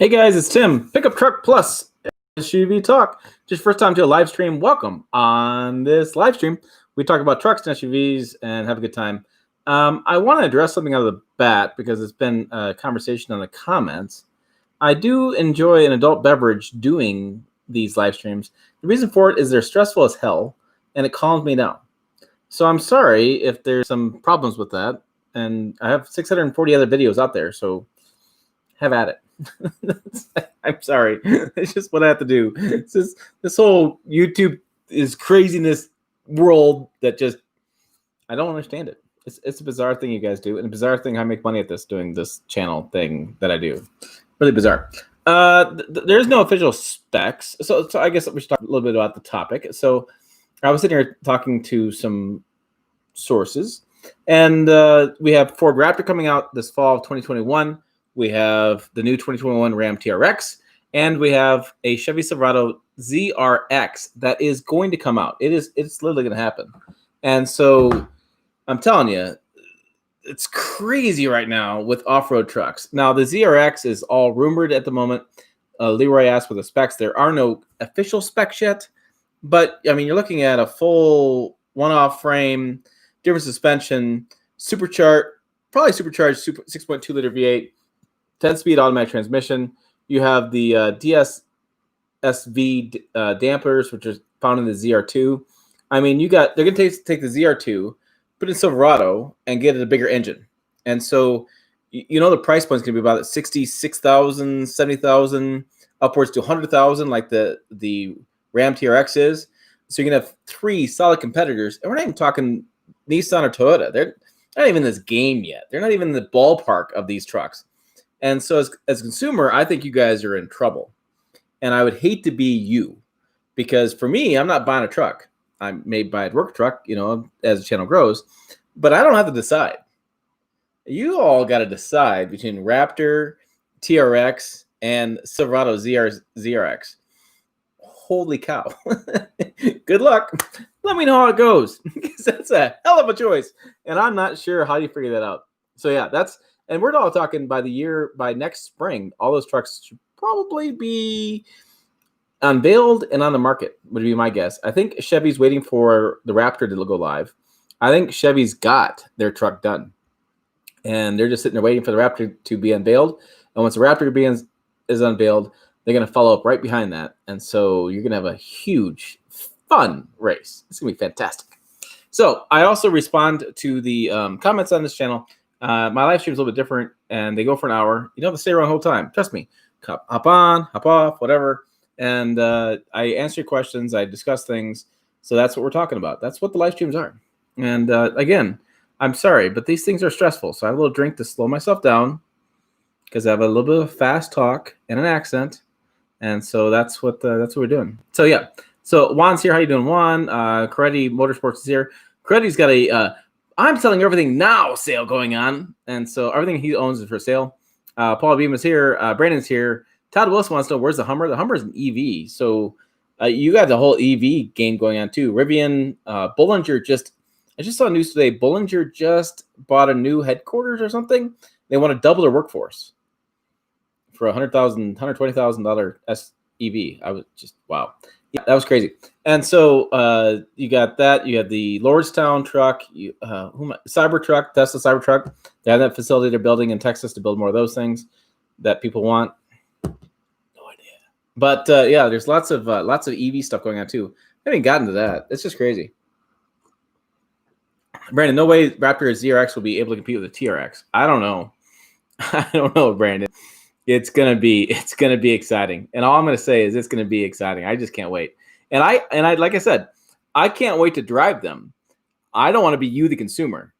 Hey guys, it's Tim. Pickup Truck Plus SUV Talk. Just first time to a live stream. Welcome. On this live stream, we talk about trucks and SUVs and have a good time. I want to address something out of the bat because it's been a conversation on the comments. I do enjoy an adult beverage doing these live streams. The reason for it is they're stressful as hell and it calms me down. So I'm sorry if there's some problems with that. And I have 640 other videos out there, so have at it. I'm sorry. It's just what I have to do. It's just, this whole YouTube is craziness world that just, I don't understand it. It's a bizarre thing you guys do, and a bizarre thing I make money at this, doing this channel thing that I do. Really bizarre. There's no official specs, so I guess we should talk a little bit about the topic. So I was sitting here talking to some sources, and we have Ford Raptor coming out this fall of 2021. We have the new 2021 Ram TRX, and we have a Chevy Silverado ZRX that is going to come out. It's literally going to happen. And so I'm telling you, it's crazy right now with off-road trucks. Now, the ZRX is all rumored at the moment. Leroy asked for the specs. There are no official specs yet, but I mean, you're looking at a full one-off frame, different suspension, probably supercharged 6.2 liter V8, 10-speed automatic transmission. You have the DSSV dampers, which are found in the ZR2. I mean, they're going to take the ZR2, put it in Silverado, and get it a bigger engine. And so, the price point is going to be about 66,000, 70,000, upwards to 100,000, like the Ram TRX is. So you're going to have three solid competitors, and we're not even talking Nissan or Toyota. They're not even in this game yet. They're not even in the ballpark of these trucks. And so as a consumer, I think you guys are in trouble. And I would hate to be you, because for me, I'm not buying a truck. I may buy a work truck, as the channel grows, but I don't have to decide. You all got to decide between Raptor, TRX, and Silverado ZRX. Holy cow. Good luck. Let me know how it goes, because that's a hell of a choice. And I'm not sure how you figure that out. So yeah, and we're all talking by next spring, all those trucks should probably be unveiled and on the market, would be my guess. I think Chevy's waiting for the Raptor to go live. I think Chevy's got their truck done, and they're just sitting there waiting for the Raptor to be unveiled. And once the Raptor is unveiled, they're going to follow up right behind that. And so you're going to have a huge, fun race. It's going to be fantastic. So I also respond to the comments on this channel. My live stream is a little bit different, and they go for an hour. You don't have to stay around the whole time. Trust me. Hop on, hop off, whatever. And I answer your questions. I discuss things. So that's what we're talking about. That's what the live streams are. And again, I'm sorry, but these things are stressful. So I have a little drink to slow myself down, because I have a little bit of fast talk and an accent. And so that's what we're doing. So yeah. So Juan's here. How you doing, Juan? Coretti Motorsports is here. Coretti's got a I'm selling everything now sale going on. And so everything he owns is for sale. Paul Beam is here. Brandon's here. Todd Wilson wants to know, where's the Hummer? The Hummer is an EV. So you got the whole EV game going on too. Rivian, Bollinger I just saw news today. Bollinger just bought a new headquarters or something. They want to double their workforce for $120,000 SEV. I was just, wow. Yeah, that was crazy. And so you got that. You have the Lordstown truck, Cybertruck, Tesla Cybertruck. They have that facility they're building in Texas to build more of those things that people want. No idea. But yeah, there's lots of EV stuff going on too. I haven't gotten to that. It's just crazy. Brandon, no way Raptor ZRX will be able to compete with the TRX. I don't know. I don't know, Brandon. It's gonna be exciting, and all I'm gonna say is it's gonna be exciting. I just can't wait, and I like I said, I can't wait to drive them. I don't want to be you, the consumer.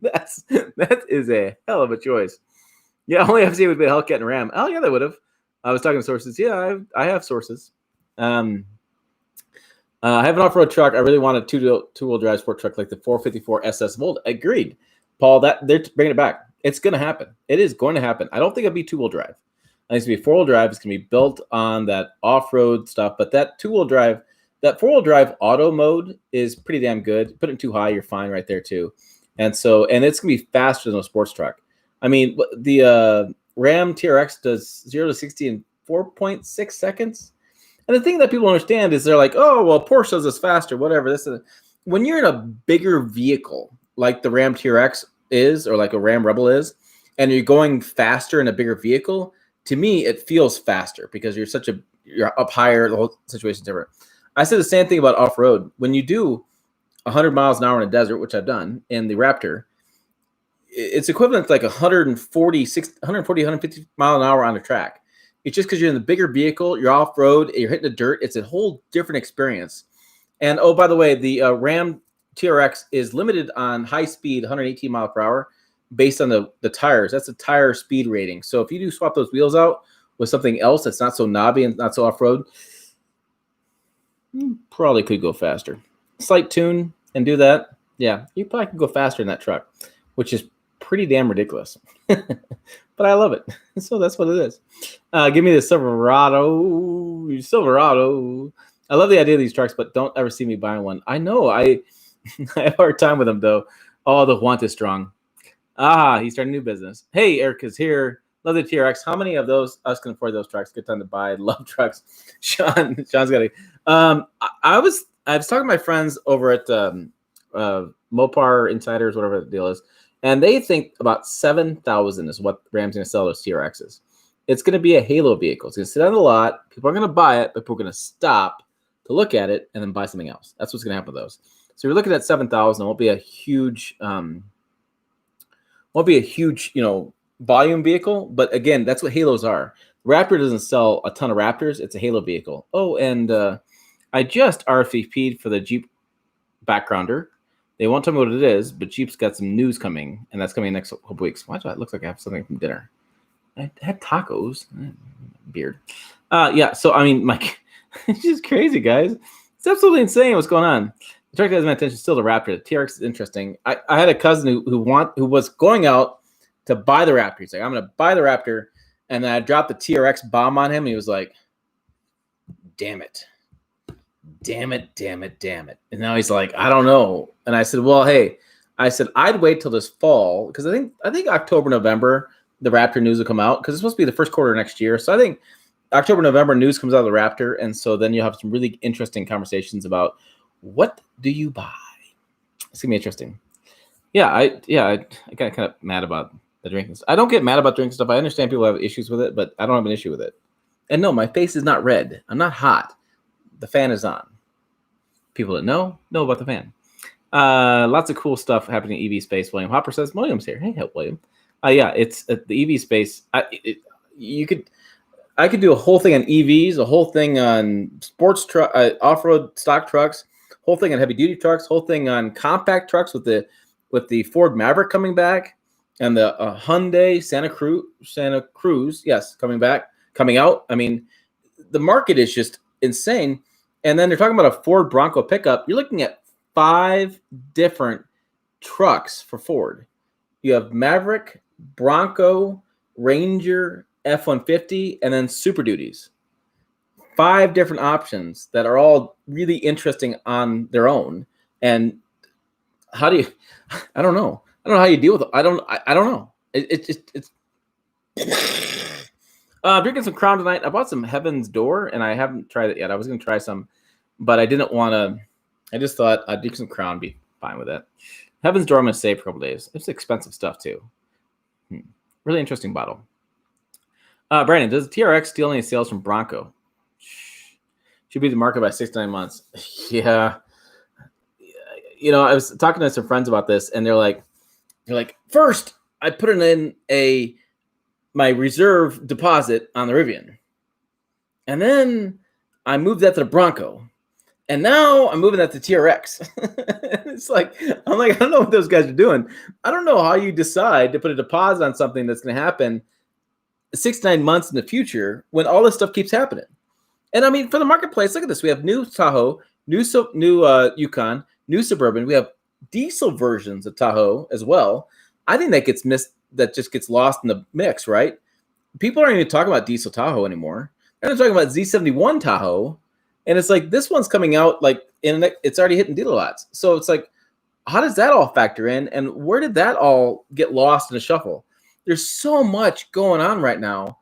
that is a hell of a choice. Yeah, only FCA would be a Hellcat and Ram. Oh yeah, they would have. I was talking to sources. Yeah, I have sources. I have an off-road truck. I really want a two-wheel drive sport truck like the 454 SS Volt. Agreed, Paul. That they're bringing it back. It's going to happen. It is going to happen. I don't think it'll be two-wheel drive. I think it's going to be four-wheel drive. It's going to be built on that off-road stuff. But that two-wheel drive, that four-wheel drive auto mode is pretty damn good. Put it in too high, you're fine right there too. And it's going to be faster than a sports truck. I mean, the Ram TRX does 0 to 60 in 4.6 seconds. And the thing that people understand is they're like, oh, well, Porsche does this faster, whatever. When you're in a bigger vehicle like the Ram TRX is, or like a Ram Rebel is, and you're going faster in a bigger vehicle, to me, it feels faster because you're up higher. The whole situation's different. I said the same thing about off-road. When you do 100 miles an hour in a desert, which I've done in the Raptor, it's equivalent to like 150 mile an hour on a track. It's just because you're in the bigger vehicle, you're off-road, you're hitting the dirt. It's a whole different experience. And oh, by the way, the Ram TRX is limited on high speed, 118 mile per hour, based on the tires. That's a tire speed rating. So if you do swap those wheels out with something else that's not so knobby and not so off-road, you probably could go faster. Slight tune and do that. Yeah, you probably could go faster in that truck, which is pretty damn ridiculous. But I love it. So that's what it is. Give me the Silverado. I love the idea of these trucks, but don't ever see me buying one. I know. I have a hard time with them, though. Oh, the want is strong. He's starting a new business. Hey, Eric is here. Love the TRX. How many of those us can afford those trucks? Good time to buy. Love trucks. Sean's got it. I was talking to my friends over at Mopar Insiders, whatever the deal is, and they think about 7,000 is what Ram's going to sell those TRXs. It's going to be a halo vehicle. It's going to sit on the lot. People are going to buy it, but people are going to stop to look at it and then buy something else. That's what's going to happen with those. So you're looking at 7,000. It won't be a huge, volume vehicle. But again, that's what halos are. Raptor doesn't sell a ton of Raptors. It's a halo vehicle. Oh, and I just RSVP'd for the Jeep backgrounder. They won't tell me what it is, but Jeep's got some news coming, and that's coming next couple weeks. Why do it look like I have something from dinner? I had tacos. Beard. Yeah, so, I mean, Mike, it's just crazy, guys. It's absolutely insane what's going on. The truck that has my attention still the Raptor. The TRX is interesting. I had a cousin who was going out to buy the Raptor. He's like, I'm going to buy the Raptor. And then I dropped the TRX bomb on him. And he was like, damn it. And now he's like, I don't know. And I said, well, hey, I'd wait till this fall because I think October, November, the Raptor news will come out because it's supposed to be the first quarter next year. So I think October, November news comes out of the Raptor. And so then you'll have some really interesting conversations about what do you buy? It's going to be interesting. Yeah, I got kind of mad about the drinking. I don't get mad about drinking stuff. I understand people have issues with it, but I don't have an issue with it. And no, my face is not red. I'm not hot. The fan is on. People that know about the fan. Lots of cool stuff happening in EV space. William Hopper says, William's here. Hey, William. Yeah, it's the EV space. I could do a whole thing on EVs, a whole thing on sports truck, off-road stock trucks, whole thing on heavy-duty trucks, whole thing on compact trucks with the Ford Maverick coming back, and the Hyundai Santa Cruz, yes, coming out. I mean, the market is just insane. And then they're talking about a Ford Bronco pickup. You're looking at 5 different trucks for Ford. You have Maverick, Bronco, Ranger, F-150, and then Super Duties. 5 different options that are all really interesting on their own. And I don't know. I don't know how you deal with it. I don't know. It's drinking some Crown tonight. I bought some Heaven's Door, and I haven't tried it yet. I was going to try some, but I didn't want to. I just thought I'd drink some Crown, be fine with it. Heaven's Door I'm going to save for a couple days. It's expensive stuff, too. Really interesting bottle. Brandon, does the TRX steal any sales from Bronco? Should be the market by 6 to 9 months. Yeah. I was talking to some friends about this, and they're like, first, I put in my reserve deposit on the Rivian. And then I moved that to the Bronco. And now I'm moving that to TRX. It's like, I'm like, I don't know what those guys are doing. I don't know how you decide to put a deposit on something that's going to happen 6 to 9 months in the future when all this stuff keeps happening. And I mean, for the marketplace, look at this. We have new Tahoe, new Yukon, new Suburban. We have diesel versions of Tahoe as well. I think that gets missed. That just gets lost in the mix, right? People aren't even talking about diesel Tahoe anymore. They're not talking about Z71 Tahoe. And it's like, this one's coming out like it's already hitting dealer lots. So it's like, how does that all factor in? And where did that all get lost in the shuffle? There's so much going on right now.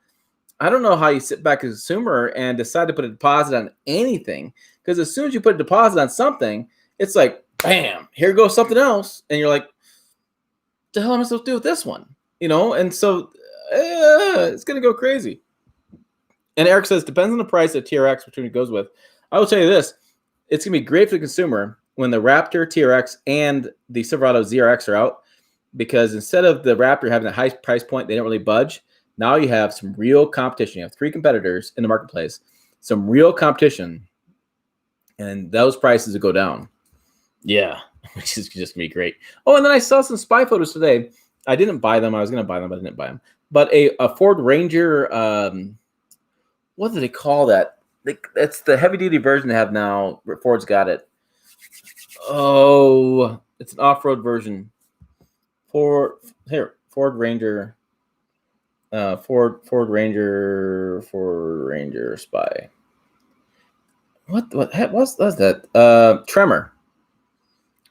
I don't know how you sit back as a consumer and decide to put a deposit on anything, because as soon as you put a deposit on something, it's like, bam, here goes something else, and you're like, the hell am I supposed to do with this one? And so it's gonna go crazy. And Eric says, depends on the price of TRX, which one it goes with. I will tell you this, it's gonna be great for the consumer when the Raptor TRX and the Silverado ZRX are out, because instead of the Raptor having a high price point, they don't really budge. Now you have some real competition. You have 3 competitors in the marketplace, some real competition, and those prices will go down. Yeah, which is just gonna be great. Oh, and then I saw some spy photos today. I didn't buy them. I was gonna buy them, but I didn't buy them. But a Ford Ranger, what do they call that? It's the heavy duty version they have now. Ford's got it. Oh, it's an off-road version. Ford Ranger. Ford Ranger Spy. What heck was that? Tremor.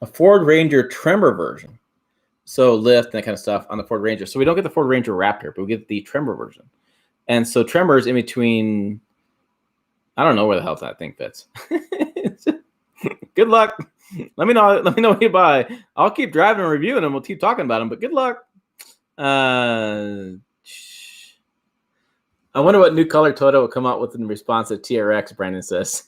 A Ford Ranger Tremor version. So lift and that kind of stuff on the Ford Ranger. So we don't get the Ford Ranger Raptor, but we get the Tremor version. And so Tremor is in between. I don't know where the hell that thing fits. Good luck. Let me know what you buy. I'll keep driving and reviewing them. We'll keep talking about them, but good luck. I wonder what new color Toyota will come out with in response to TRX, Brandon says.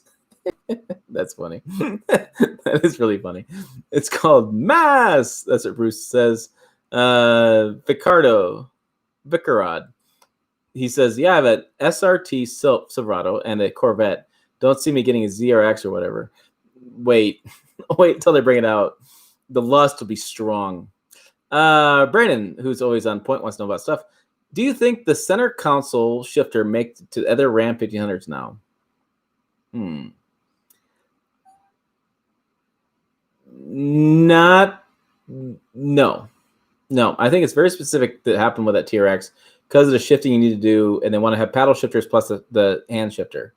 That's funny. That is really funny. It's called Mass. That's what Bruce says. Vicarod. He says, yeah, I have an SRT Silverado and a Corvette. Don't see me getting a ZRX or whatever. Wait until they bring it out. The lust will be strong. Brandon, who's always on point, wants to know about stuff. Do you think the center console shifter makes it to other Ram 1500s now? No. I think it's very specific that happened with that TRX because of the shifting you need to do, and they want to have paddle shifters plus the hand shifter.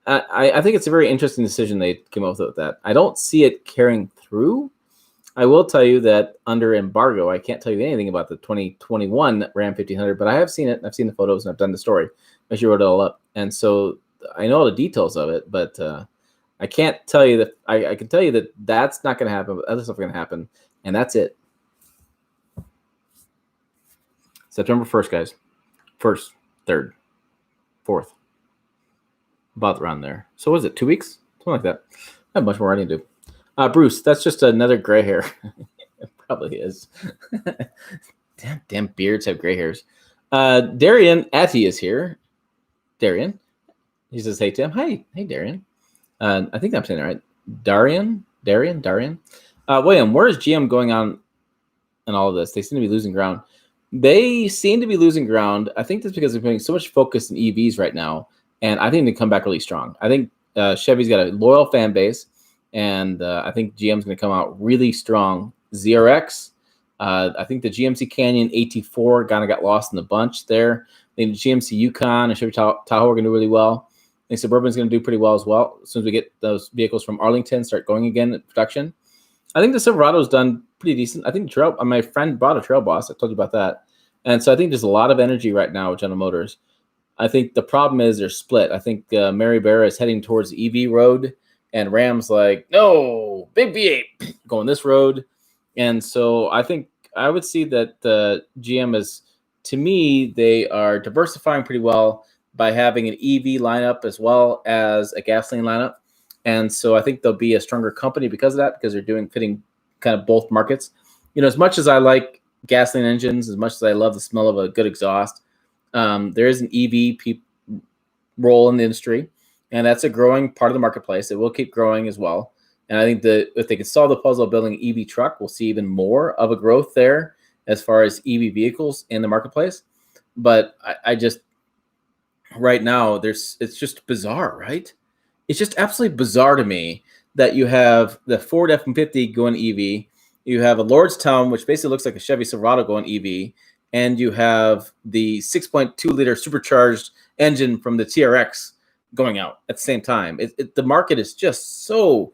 I think it's a very interesting decision they came up with that. I don't see it carrying through. I will tell you that under embargo, I can't tell you anything about the 2021 Ram 1500, but I have seen it. I've seen the photos and I've done the story. I actually wrote it all up. And so I know all the details of it, but I can't tell you that. I can tell you that that's not going to happen, but other stuff is going to happen. And that's it. September 1st, guys. 1st, 3rd, 4th. About around there. So what is it, 2 weeks? Something like that. I have much more writing to do. Bruce, that's just another gray hair. It probably is. Damn beards have gray hairs. Darian Atty is here. Darian. He says, hey, Tim. Hey, Darian. I think I'm saying it right. Darian. William, where is GM going on in all of this? They seem to be losing ground. I think that's because they're putting so much focus in EVs right now, and I think they come back really strong. I think Chevy's got a loyal fan base, and I think GM's going to come out really strong. ZRX, I think the GMC Canyon AT4 kind of got lost in the bunch there. I think the GMC Yukon and Chevy Tahoe are going to do really well. I think Suburban's going to do pretty well as well. As soon as we get those vehicles from Arlington start going again in production. I think the Silverado's done pretty decent. I think my friend bought a Trail Boss. I told you about that. And so I think there's a lot of energy right now with General Motors. I think the problem is they're split. I think Mary Barra is heading towards the EV road, and Ram's like, no, big V8, going this road. And so I think I would see that GM is, to me, they are diversifying pretty well by having an EV lineup as well as a gasoline lineup. And so I think they'll be a stronger company because of that, because they're fitting kind of both markets. As much as I like gasoline engines, as much as I love the smell of a good exhaust, there is an EV role in the industry, and that's a growing part of the marketplace. It will keep growing as well. And I think that if they can solve the puzzle of building an EV truck, we'll see even more of a growth there as far as EV vehicles in the marketplace. But I just, right now, it's just bizarre, right? It's just absolutely bizarre to me that you have the Ford F-150 going EV, you have a Lordstown, which basically looks like a Chevy Silverado going EV, and you have the 6.2-liter supercharged engine from the TRX going out at the same time. The market is just so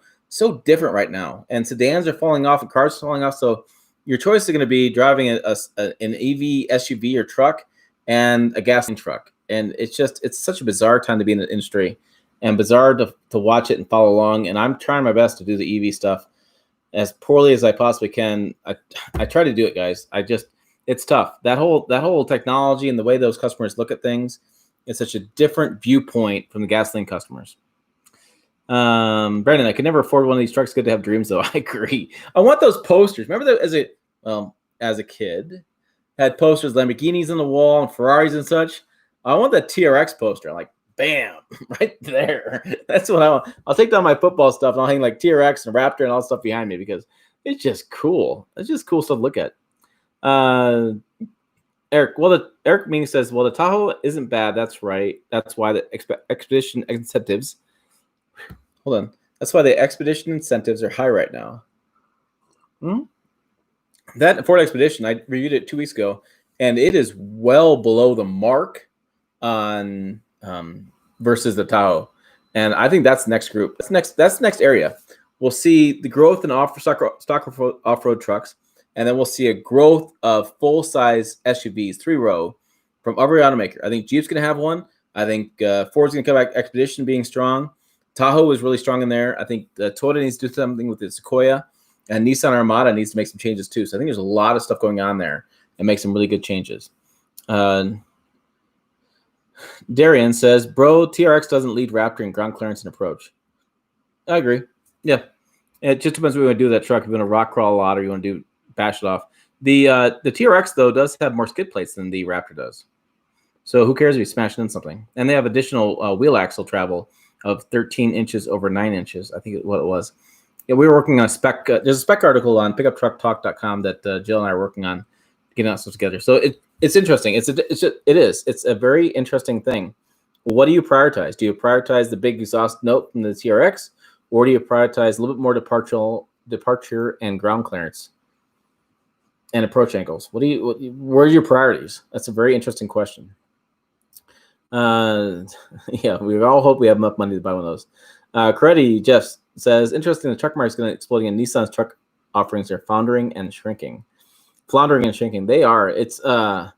different right now, and sedans are falling off and cars are falling off. So your choice is going to be driving an EV SUV or truck and a gasoline truck. And it's such a bizarre time to be in the industry and bizarre to watch it and follow along. And I'm trying my best to do the EV stuff as poorly as I possibly can. I try to do it, guys. It's tough. That whole technology and the way those customers look at things is such a different viewpoint from the gasoline customers. Brandon, I could never afford one of these trucks. Good to have dreams, though. I agree. I want those posters. Remember that as a kid, had posters, Lamborghinis on the wall and Ferraris and such. I want that TRX poster. Like, bam, right there. That's what I want. I'll take down my football stuff and I'll hang like TRX and Raptor and all that stuff behind me because it's just cool. It's just cool stuff to look at. Eric, Eric Ming says, well, the Tahoe isn't bad. That's right. That's why the expedition incentives. Hold on. That's why the expedition incentives are high right now. That Ford Expedition, I reviewed it 2 weeks ago, and it is well below the mark on versus the Tahoe. And I think that's the next group. That's the next area. We'll see the growth in stock off-road trucks, and then we'll see a growth of full-size SUVs, 3-row, from every automaker. I think Jeep's going to have one. I think Ford's going to come back, Expedition being strong. Tahoe is really strong in there. I think Toyota needs to do something with the Sequoia, and Nissan Armada needs to make some changes too. So I think there's a lot of stuff going on there and make some really good changes. Darian says, bro, TRX doesn't lead Raptor in ground clearance and approach. I agree. Yeah. It just depends what you want to do with that truck. If you want to rock crawl a lot or you want to bash it off. The TRX, though, does have more skid plates than the Raptor does. So who cares if you smash in something? And they have additional wheel axle travel of 13 inches over 9 inches. I think is what it was. Yeah, we were working on a spec. There's a spec article on pickuptrucktalk.com that Jill and I are working on getting that stuff together. So it's interesting. It's a very interesting thing. What do you prioritize? Do you prioritize the big exhaust note from the TRX, or do you prioritize a little bit more departure and ground clearance and approach angles? Where are your priorities? That's a very interesting question. Yeah, we all hope we have enough money to buy one of those. Creddy Jeff says, interesting, the truck market is going to exploding, and Nissan's truck offerings are floundering and shrinking. They are. It's I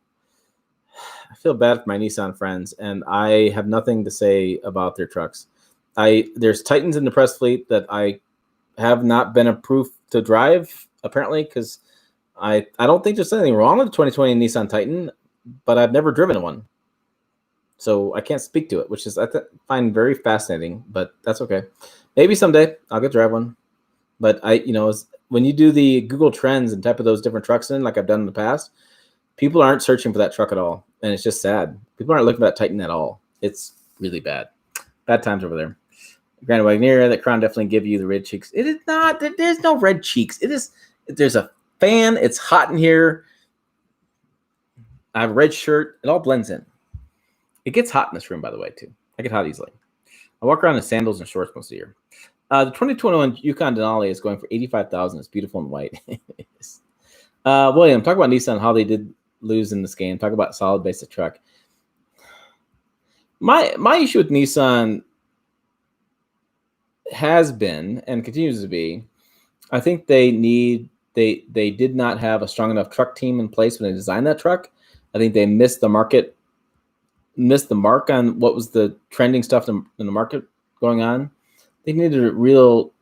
feel bad for my Nissan friends, and I have nothing to say about their trucks. There's Titans in the press fleet that I have not been approved to drive, apparently, because I don't think there's anything wrong with the 2020 Nissan Titan, but I've never driven one. So I can't speak to it, which is I find very fascinating, but that's okay. Maybe someday I'll get to drive one. But when you do the Google Trends and type of those different trucks in, like I've done in the past, people aren't searching for that truck at all. And it's just sad. People aren't looking for that Titan at all. It's really bad. Bad times over there. Grand Wagoneer, that Crown definitely give you the red cheeks. It is not. There's no red cheeks. There's a fan. It's hot in here. I have a red shirt. It all blends in. It gets hot in this room, by the way, too. I get hot easily. I walk around in sandals and shorts most of the year. The 2021 Yukon Denali is going for $85,000. It's beautiful and white. William, talk about Nissan, how they did lose in this game. Talk about solid basic truck. My issue with Nissan has been and continues to be, I think they did not have a strong enough truck team in place when they designed that truck. I think they missed the mark on what was the trending stuff in the market going on. They needed a real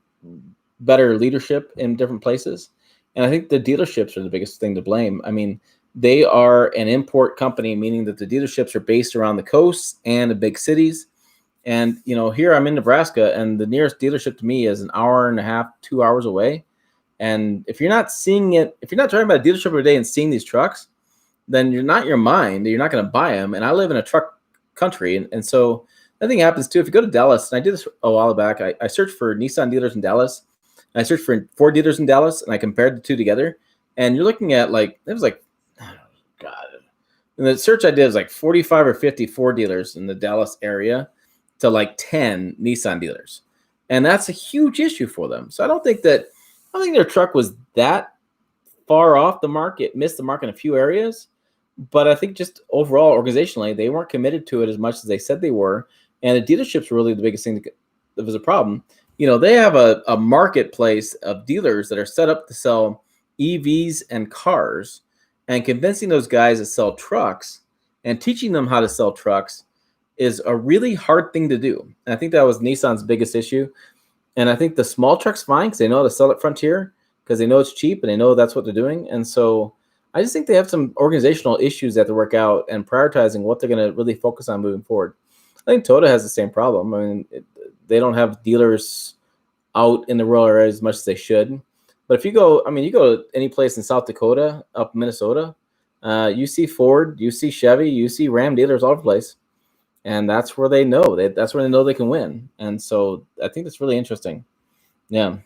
better leadership in different places. And I think the dealerships are the biggest thing to blame. I mean, they are an import company, meaning that the dealerships are based around the coast and the big cities. And, here I'm in Nebraska, and the nearest dealership to me is an hour and a half, 2 hours away. And if you're not seeing it, if you're not driving by a dealership every day and seeing these trucks, then you're not You're not going to buy them. And I live in a truck country. And so that thing happens too. If you go to Dallas, and I did this a while back, I searched for Nissan dealers in Dallas. And I searched for Ford dealers in Dallas, and I compared the two together. And you're looking at oh God. And the search I did was 45 or 50 Ford dealers in the Dallas area to 10 Nissan dealers. And that's a huge issue for them. So I don't think their truck was that far off the mark. It missed the mark in a few areas. But I think just overall, organizationally, they weren't committed to it as much as they said they were. And the dealerships were really the biggest thing that was a problem. They have a marketplace of dealers that are set up to sell EVs and cars, and convincing those guys to sell trucks and teaching them how to sell trucks is a really hard thing to do. And I think that was Nissan's biggest issue. And I think the small truck's fine because they know how to sell at Frontier because they know it's cheap and they know that's what they're doing. And so I just think they have some organizational issues that they work out and prioritizing what they're going to really focus on moving forward. I think Toyota has the same problem. I mean, they don't have dealers out in the rural areas as much as they should. But if you go, I mean, you go to any place in South Dakota, up Minnesota, you see Ford, you see Chevy, you see Ram dealers all over the place. And that's where they know. That's where they know they can win. And so I think that's really interesting. Yeah.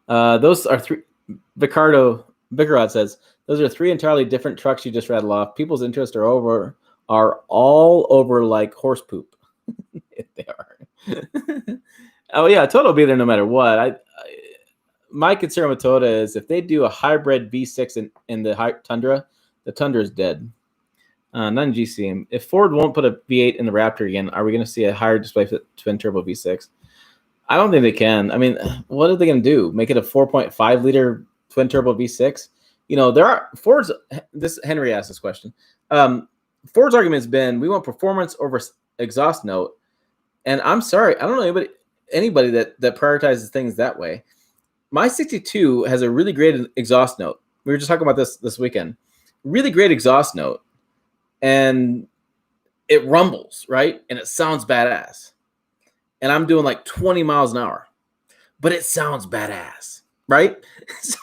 Those are three. Vicarod says, those are three entirely different trucks you just rattled off. People's interests are all over like horse poop. They are. Oh, yeah. Toyota will be there no matter what. My concern with Toyota is if they do a hybrid V6 in the Tundra is dead. Not in GCM. If Ford won't put a V8 in the Raptor again, are we going to see a higher displacement twin turbo V6? I don't think they can. I mean, what are they going to do? Make it a 4.5 liter twin turbo V6? You know, there are Ford's. Henry asked this question. Ford's argument has been we want performance over exhaust note, and I'm sorry, I don't know anybody that prioritizes things that way. My 62 has a really great exhaust note. We were just talking about this weekend. Really great exhaust note. And it rumbles, right? And it sounds badass. And I'm doing like 20 miles an hour. But it sounds badass, right? So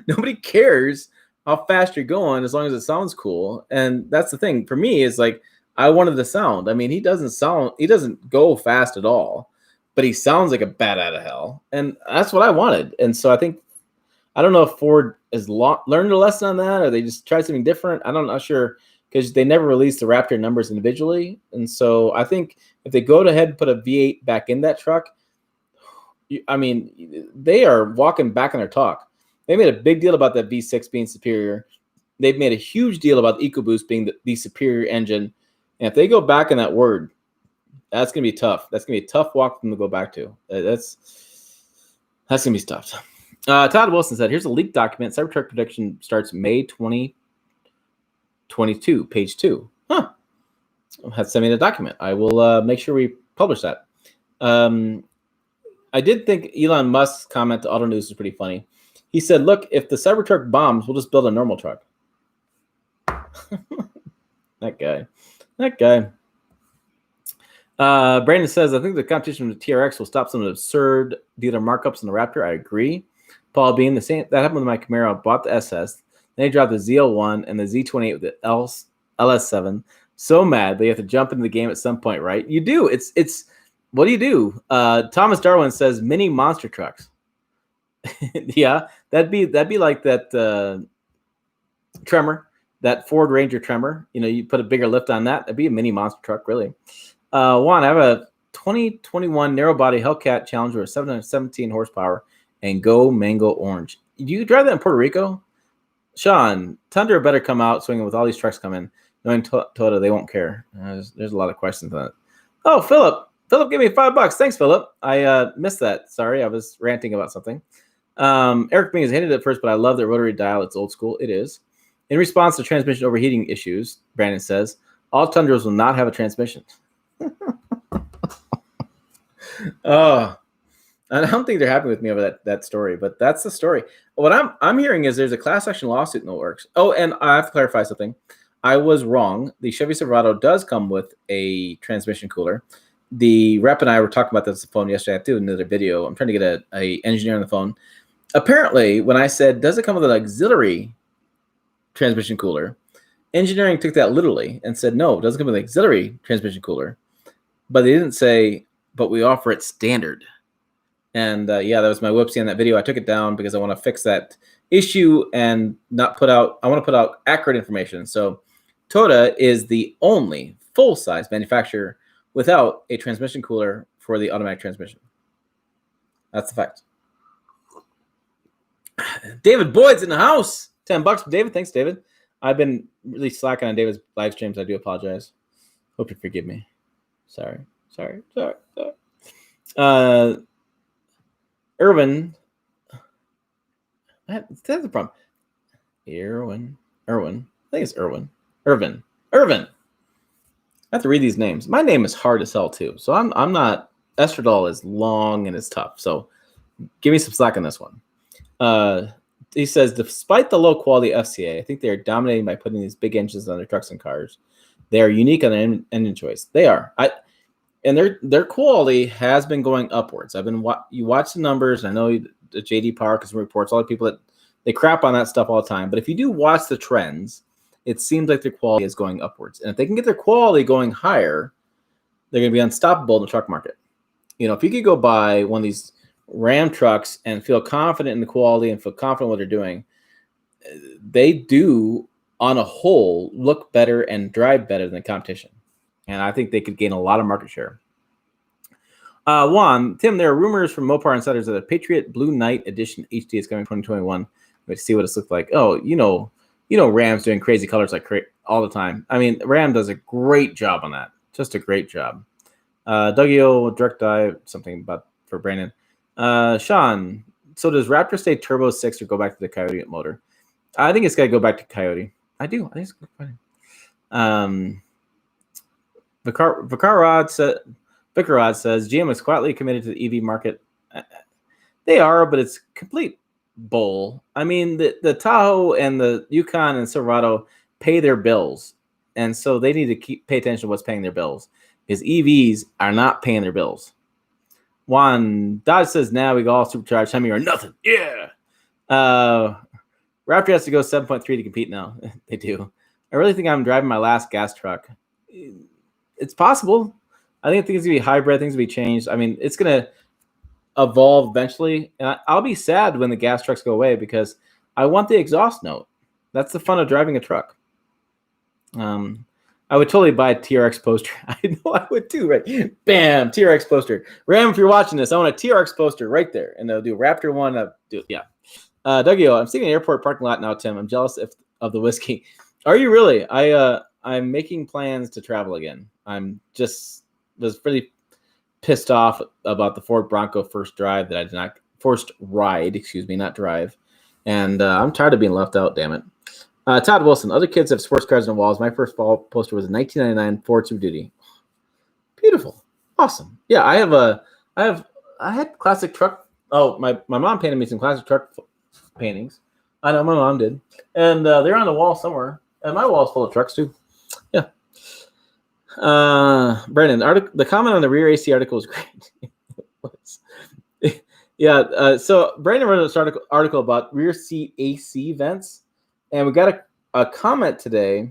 nobody cares how fast you're going as long as it sounds cool. And that's the thing. For me, is like I wanted the sound. I mean, he doesn't go fast at all. But he sounds like a bat out of hell. And that's what I wanted. And so I don't know if Ford has learned a lesson on that or they just tried something different. I'm not sure because they never released the Raptor numbers individually. And so I think if they go ahead and put a V8 back in that truck, I mean, they are walking back on their talk. They made a big deal about that V6 being superior. They've made a huge deal about EcoBoost being the superior engine. And if they go back on that word, that's going to be tough. That's going to be a tough walk for them to go back to. That's going to be tough. Todd Wilson said, here's a leaked document. Cybertruck prediction starts May 2022, page 2. Huh. Send me the document. I will make sure we publish that. I did think Elon Musk's comment to Auto News was pretty funny. He said, look, if the Cybertruck bombs, we'll just build a normal truck. That guy. Brandon says, I think the competition with the TRX will stop some of the absurd dealer markups in the Raptor. I agree. Paul Bean, the same that happened with my Camaro. I bought the SS. Then he dropped the ZL1 and the Z28 with the LS7. So mad, but you have to jump into the game at some point, right? You do. It's what do you do? Thomas Darwin says mini monster trucks. Yeah, that'd be like that Tremor, that Ford Ranger Tremor. You know, you put a bigger lift on that. That'd be a mini monster truck, really. Juan, I have a 2021 narrow body Hellcat Challenger with 717 horsepower and go mango orange. Do you drive that in Puerto Rico? Sean, Tundra better come out swinging with all these trucks coming. Knowing Toyota, they won't care. There's a lot of questions on it. Oh, Philip, give me $5. Thanks, Philip. I missed that. Sorry, I was ranting about something. Eric Bing has hinted at first, but I love the rotary dial. It's old school. It is. In response to transmission overheating issues, Brandon says, all Tundras will not have a transmission. Oh, I don't think they're happy with me over that story, but that's the story. What I'm hearing is there's a class action lawsuit in the works. Oh, and I have to clarify something. I was wrong. The Chevy Silverado does come with a transmission cooler. The rep and I were talking about this on the phone yesterday. I have to do another video. I'm trying to get a engineer on the phone. Apparently, when I said, does it come with an auxiliary transmission cooler, engineering took that literally and said, no, it doesn't come with an auxiliary transmission cooler. But they didn't say, but we offer it standard. And yeah, that was my whoopsie on that video. I took it down because I want to fix that issue and I want to put out accurate information. So Toyota is the only full-size manufacturer without a transmission cooler for the automatic transmission. That's the fact. David Boyd's in the house. $10 for David. Thanks, David. I've been really slacking on David's live streams. I do apologize. Hope you forgive me. Sorry. Irvin That's the problem. Irwin. I think it's Irvin. I have to read these names. My name is hard to sell too, so I'm not. Estradol is long and it's tough. So give me some slack on this one. He says, despite the low quality FCA, I think they are dominating by putting these big engines on their trucks and cars. They are unique on their engine choice. They are. And their quality has been going upwards. You watch the numbers. I know the JD Power Consumer Reports. All the people that they crap on that stuff all the time. But if you do watch the trends, it seems like their quality is going upwards. And if they can get their quality going higher, they're going to be unstoppable in the truck market. If you could go buy one of these Ram trucks and feel confident in the quality and feel confident in what they're doing, they do, on a whole, look better and drive better than the competition. And I think they could gain a lot of market share. Juan, Tim, there are rumors from Mopar insiders that a Patriot Blue Knight Edition HD is coming in 2021. Let's see what it's looked like. Oh, Ram's doing crazy colors like all the time. I mean, Ram does a great job on that. Just a great job. Dougio, direct dive, something about for Brandon. Sean, so does Raptor stay Turbo 6 or go back to the Coyote motor? I think it's got to go back to Coyote. I do. I think it's good. Vicarrod says GM is quietly committed to the EV market. They are, but it's complete bull. I mean, the Tahoe and the Yukon and Silverado pay their bills, and so they need to pay attention to what's paying their bills, because EVs are not paying their bills. Juan Dodge says now we go all supercharged Hemi or nothing. Yeah. Raptor has to go 7.3 to compete now. They do. I really think I'm driving my last gas truck. It's possible. I think it's going to be hybrid. Things will be changed. I mean, it's going to evolve eventually. And I'll be sad when the gas trucks go away because I want the exhaust note. That's the fun of driving a truck. I would totally buy a TRX poster. I know I would too, right? Bam, TRX poster. Ram, if you're watching this, I want a TRX poster right there. And they'll do Raptor 1. Yeah. Dougio, I'm sitting in an airport parking lot now, Tim. I'm jealous of the whiskey. Are you really? I'm making plans to travel again. I'm just was really pissed off about the Ford Bronco first ride, not drive. And I'm tired of being left out, damn it. Todd Wilson, other kids have sports cars on the walls. My first fall poster was a 1999 Ford Super Duty. Beautiful. Awesome. Yeah, I had classic truck. Oh, my mom painted me some classic truck paintings. I know my mom did. And they're on the wall somewhere. And my wall's full of trucks too. Yeah. Brandon, the comment on the rear AC article is great. Yeah. So Brandon wrote this article about rear seat AC vents. And we got a comment today,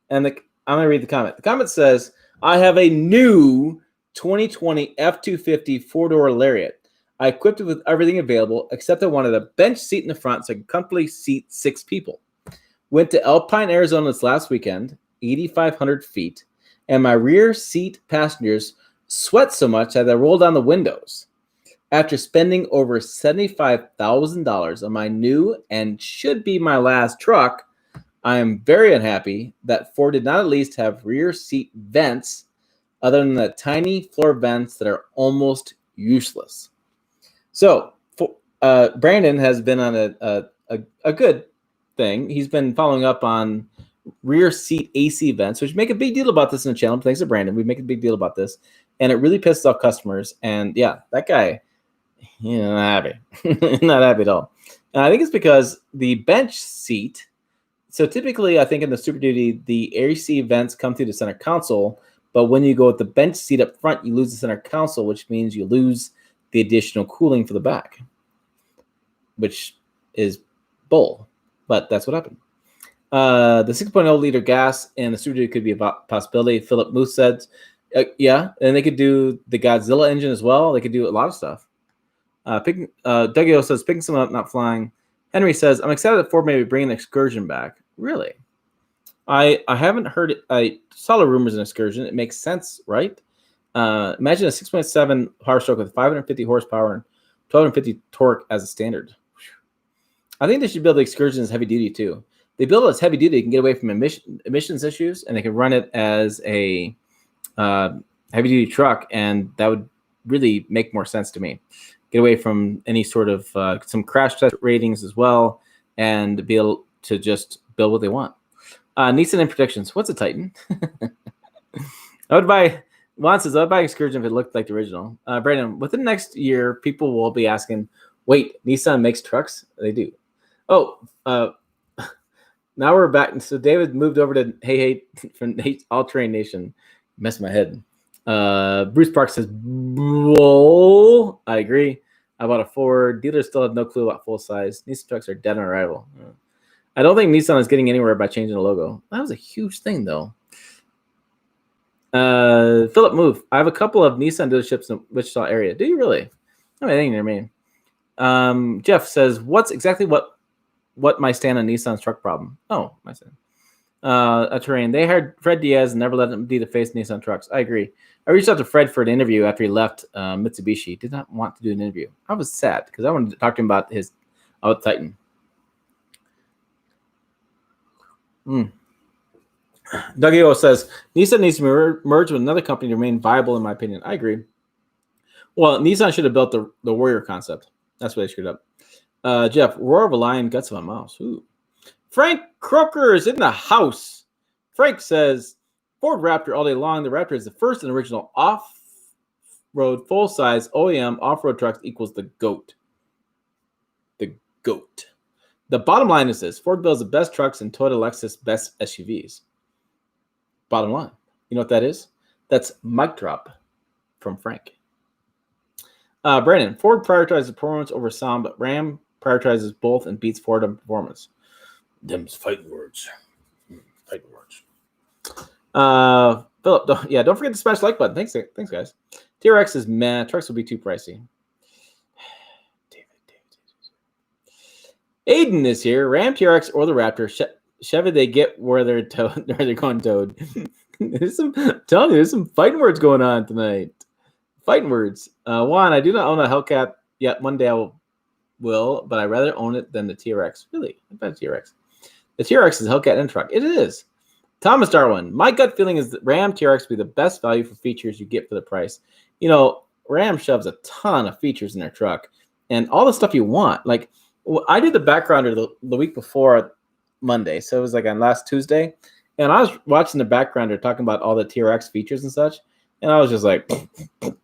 and I'm going to read the comment. The comment says, I have a new 2020 F-250 four-door Lariat. I equipped it with everything available, except I wanted a bench seat in the front so I could comfortably seat 6 people. Went to Alpine, Arizona this last weekend, 8,500 feet, and my rear seat passengers sweat so much that I rolled down the windows. After spending over $75,000 on my new and should be my last truck, I am very unhappy that Ford did not at least have rear seat vents other than the tiny floor vents that are almost useless. So Brandon has been on a good thing. He's been following up on rear seat AC vents, which make a big deal about this in the channel. Thanks to Brandon. We make a big deal about this. And it really pisses off customers. And yeah, that guy... not happy. Not happy at all. And I think it's because the bench seat. So typically, I think in the Super Duty, the AC vents come through the center console. But when you go with the bench seat up front, you lose the center console, which means you lose the additional cooling for the back, which is bull. But that's what happened. The 6.0 liter gas in the Super Duty could be a possibility. Philip Moose said, yeah, and they could do the Godzilla engine as well. They could do a lot of stuff. Dougio says, picking someone up, not flying. Henry says, I'm excited that Ford may be bringing an Excursion back. Really? I haven't heard it. I saw the rumors of an Excursion. It makes sense, right? Imagine a 6.7 power stroke with 550 horsepower and 1250 torque as a standard. I think they should build the Excursion as heavy duty too. They build it as heavy duty, they can get away from emissions issues, and they can run it as a heavy duty truck, and that would really make more sense to me. get away from any sort of some crash test ratings as well, and be able to just build what they want. Nissan and predictions. What's a Titan? I would buy. Juan says, I'd buy Excursion if it looked like the original. Brandon, within the next year, people will be asking, wait, Nissan makes trucks? They do. Oh, now we're back. So David moved over to Hey from All Terrain Nation. Messed my head. Bruce Park says, Bull. I agree. I bought a Ford. Dealers still have no clue about full size. Nissan trucks are dead on arrival. I don't think Nissan is getting anywhere by changing the logo. That was a huge thing, though. Philip Move. I have a couple of Nissan dealerships in the Wichita area. Do you really? I mean, I think near me. Jeff says, what's exactly what my stand on Nissan's truck problem? Oh, my stand. A Terrain. They hired Fred Diaz and never let him be the face of Nissan trucks. I agree. I reached out to Fred for an interview after he left Mitsubishi. Did not want to do an interview. I was sad because I wanted to talk to him about his Titan. Doug Eo says, Nissan needs to merge with another company to remain viable, in my opinion. I agree. Well, Nissan should have built the Warrior concept. That's what they screwed up. Jeff, Roar of a Lion, Guts of a Mouse. Ooh. Frank Croker is in the house. Frank says, Ford Raptor all day long. The Raptor is the first and original off-road, full-size OEM off-road trucks equals the GOAT. The GOAT. The bottom line is this. Ford builds the best trucks and Toyota Lexus best SUVs. Bottom line. You know what that is? That's mic drop from Frank. Brandon, Ford prioritizes performance over sound, but Ram prioritizes both and beats Ford on performance. Them's fighting words. Fighting words. Philip, don't forget to smash the like button. Thanks, guys. TRX is meh. Trucks will be too pricey. David. Aiden is here. Ram TRX or the Raptor. Chevy, they get where they're going towed. There's some fighting words going on tonight. Fighting words. Juan, I do not own a Hellcat yet. One day I will, but I'd rather own it than the TRX. Really? I bet TRX. The TRX is a Hellcat and truck. It is. Thomas Darwin. My gut feeling is that Ram TRX will be the best value for features you get for the price. You know, Ram shoves a ton of features in their truck and all the stuff you want. Like, I did the backgrounder the week before Monday, so it was like on last Tuesday, and I was watching the backgrounder talking about all the TRX features and such, and I was just like, it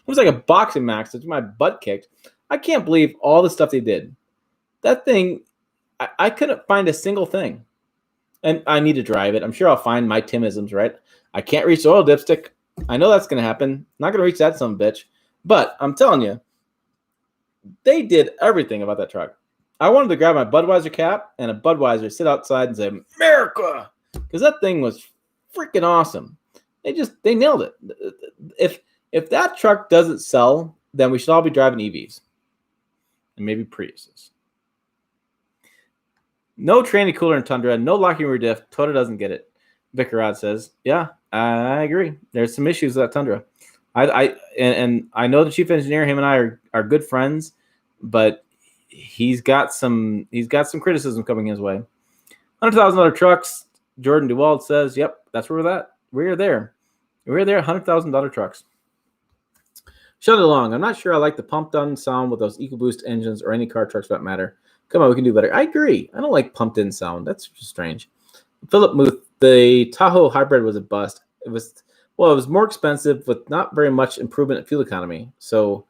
was like a boxing match that my butt kicked. I can't believe all the stuff they did. That thing, I couldn't find a single thing, and I need to drive it. I'm sure I'll find my Timisms, right? I can't reach the oil dipstick. I know that's going to happen. Not going to reach that son of a bitch, but I'm telling you, they did everything about that truck. I wanted to grab my Budweiser cap and a Budweiser, sit outside and say, America, because that thing was freaking awesome. They nailed it. If that truck doesn't sell, then we should all be driving EVs and maybe Priuses. No tranny cooler in Tundra, no locking rear diff. Toyota doesn't get it. Vicarad says, yeah, I agree. There's some issues with that Tundra. And I know the chief engineer, him and I are good friends, but he's got some criticism coming his way. $100,000 trucks. Jordan DeWald says, yep, that's where we're at. We're there. $100,000 trucks. Shut it along. I'm not sure I like the pumped-in sound with those EcoBoost engines or any car trucks for that matter. Come on, we can do better. I agree. I don't like pumped-in sound. That's just strange. Philip Muth, the Tahoe hybrid was a bust. It was more expensive with not very much improvement in fuel economy. So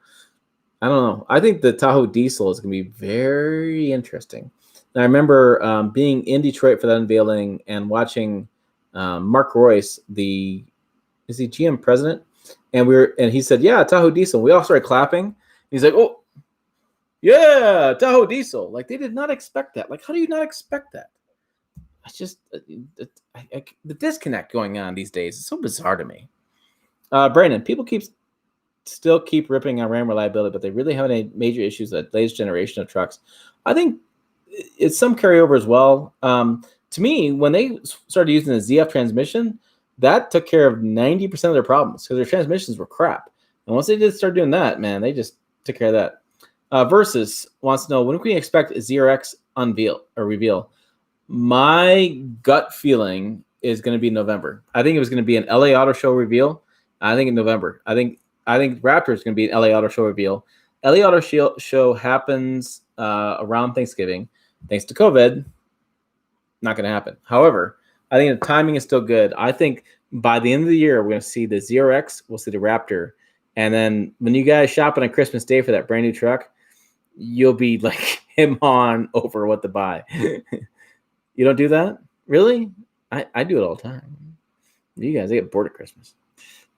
I don't know. I think the Tahoe diesel is going to be very interesting. And I remember being in Detroit for that unveiling and watching Mark Royce, is he GM president? And he said, yeah, Tahoe diesel. We all started clapping. He's like, oh, yeah, Tahoe diesel. Like, they did not expect that. Like, how do you not expect that? It's just the disconnect going on these days is so bizarre to me. Brandon, people still keep ripping on Ram reliability, but they really haven't any major issues with the latest generation of trucks. I think it's some carryover as well. To me, when they started using the ZF transmission, that took care of 90% of their problems because their transmissions were crap. And once they did start doing that, man, they just took care of that. Versus wants to know, when can we expect a ZRX reveal? My gut feeling is going to be November. I think it was going to be an LA Auto Show reveal. I think in November. I think I think Raptor is going to be an LA Auto Show reveal. LA Auto Show happens around Thanksgiving. Thanks to COVID, not going to happen. However, I think the timing is still good. I think by the end of the year, we're going to see the ZRX, we'll see the Raptor. And then when you guys shopping on Christmas Day for that brand new truck, you'll be like him on over what to buy. You don't do that? Really? I do it all the time. You guys, I get bored at Christmas.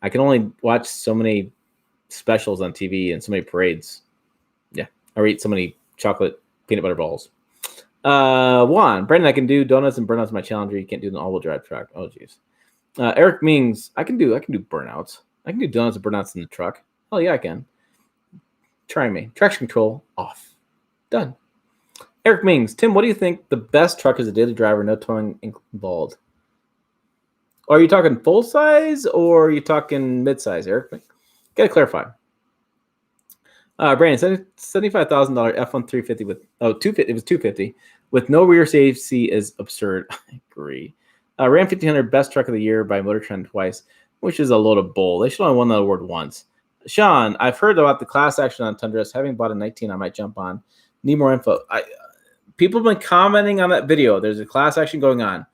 I can only watch so many specials on TV and so many parades. Yeah, or eat so many chocolate peanut butter balls. Juan, Brandon, I can do donuts and burnouts in my Challenger. You can't do an all-wheel drive truck. Oh, jeez. Eric Mings, I can do burnouts. I can do donuts and burnouts in the truck. Oh yeah, I can. Try me. Traction control off. Done. Eric Mings, Tim, what do you think the best truck is a daily driver, no towing involved? Are you talking full size or are you talking mid size, Eric? Gotta clarify. Brandon, $75,000 F1350 with $250. It was $250 with no rear safety is absurd. I agree. Ram 1500 best truck of the year by Motor Trend twice, which is a load of bull. They should only won that award once. Sean, I've heard about the class action on Tundras. Having bought a 19, I might jump on. Need more info. People have been commenting on that video. There's a class action going on.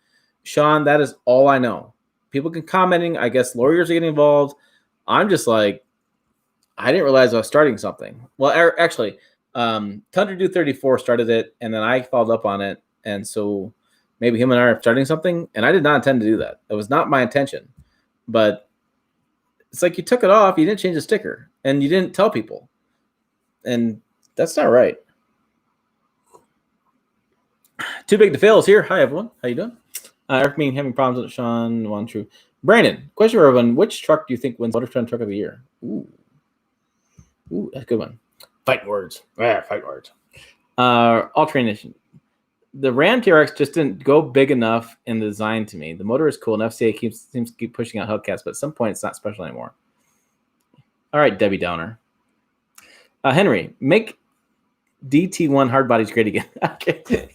Sean, that is all I know. People can commenting. I guess lawyers are getting involved. I'm just like, I didn't realize I was starting something. Well, actually, Tundra Do 34 started it, and then I followed up on it. And so maybe him and I are starting something, and I did not intend to do that. It was not my intention. But it's like you took it off, you didn't change the sticker, and you didn't tell people. And that's not right. Too big to fail is here. Hi, everyone. How you doing? Eric Mean having problems with Sean. One true. Brandon, question for everyone. Which truck do you think wins Motor Trend Truck of the Year? Ooh, that's a good one. Fighting words. Fighting words. Alternation. The Ram TRX just didn't go big enough in the design to me. The motor is cool, and FCA seems to keep pushing out Hellcats, but at some point it's not special anymore. All right, Debbie Downer. Henry, make DT1 hard bodies great again. Okay.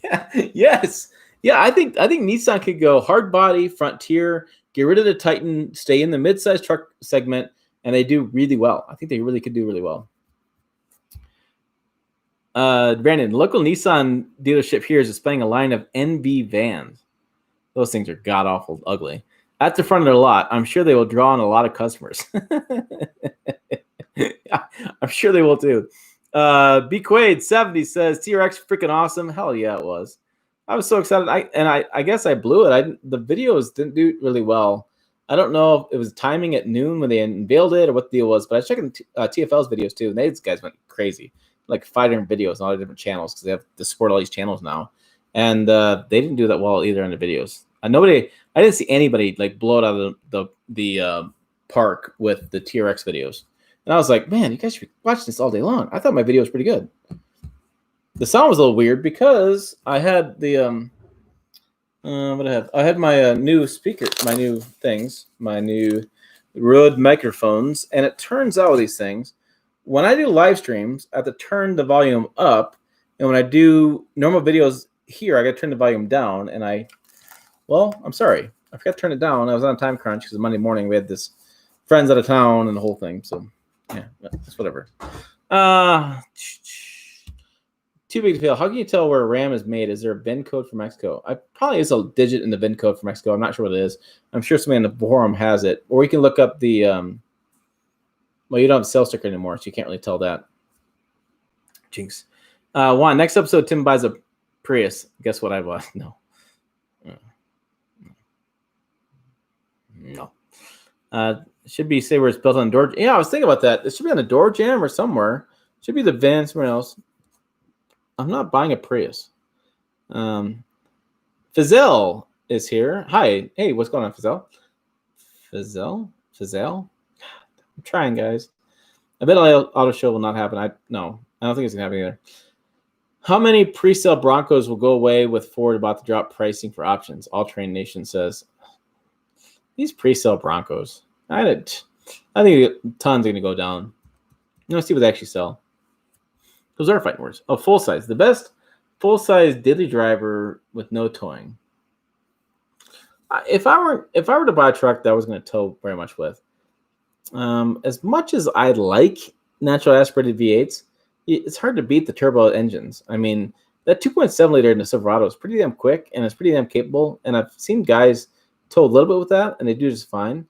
Yes. Yeah, I think Nissan could go hard body, Frontier, get rid of the Titan, stay in the mid-sized truck segment, and they do really well. I think they really could do really well. Brandon, local Nissan dealership here is displaying a line of NV vans. Those things are god-awful ugly. At the front of their lot, I'm sure they will draw on a lot of customers. I'm sure they will too. B. Quaid 70 says TRX freaking awesome. Hell yeah, it was. I was so excited. I guess I blew it. The videos didn't do really well. I don't know if it was timing at noon when they unveiled it or what the deal was, but I was checking TFL's videos too, and these guys went crazy. Like 5 different videos on all the different channels because they have to support all these channels now. And they didn't do that well either on the videos. I didn't see anybody like blow it out of the park with the TRX videos. And I was like, man, you guys should watch this all day long. I thought my video was pretty good. The sound was a little weird because I had the what I have. I had my new speaker, my new things, my new Rode microphones, and it turns out with these things, when I do live streams, I have to turn the volume up, and when I do normal videos here, I got to turn the volume down. And I'm sorry, I forgot to turn it down. I was on a time crunch because Monday morning we had this friends out of town and the whole thing. So yeah, that's whatever. Too big to fail. How can you tell where a RAM is made? Is there a VIN code for Mexico? I probably is a digit in the VIN code for Mexico. I'm not sure what it is. I'm sure somebody in the forum has it. Or you can look up the well, you don't have a sales sticker anymore, so you can't really tell that. Jinx. Juan, next episode, Tim buys a Prius. Guess what I bought? No. Should be say where it's built on door. Yeah, I was thinking about that. It should be on a door jam or somewhere. Should be the VIN somewhere else. I'm not buying a Prius. Fazell is here. Hi. Hey, what's going on, Fazell? Fazell? I'm trying, guys. I bet auto show will not happen. I don't think it's going to happen either. How many pre-sale Broncos will go away with Ford about to drop pricing for options? All Train Nation says. These pre-sale Broncos. I think tons are going to go down. Let's see what they actually sell. Those are fighting words. Oh, full size. The best full size daily driver with no towing. If I were to buy a truck that I was going to tow very much with, As much as I like natural aspirated V8s, it's hard to beat the turbo engines. I mean, that 2.7 liter in the Silverado is pretty damn quick and it's pretty damn capable. And I've seen guys tow a little bit with that, and they do just fine.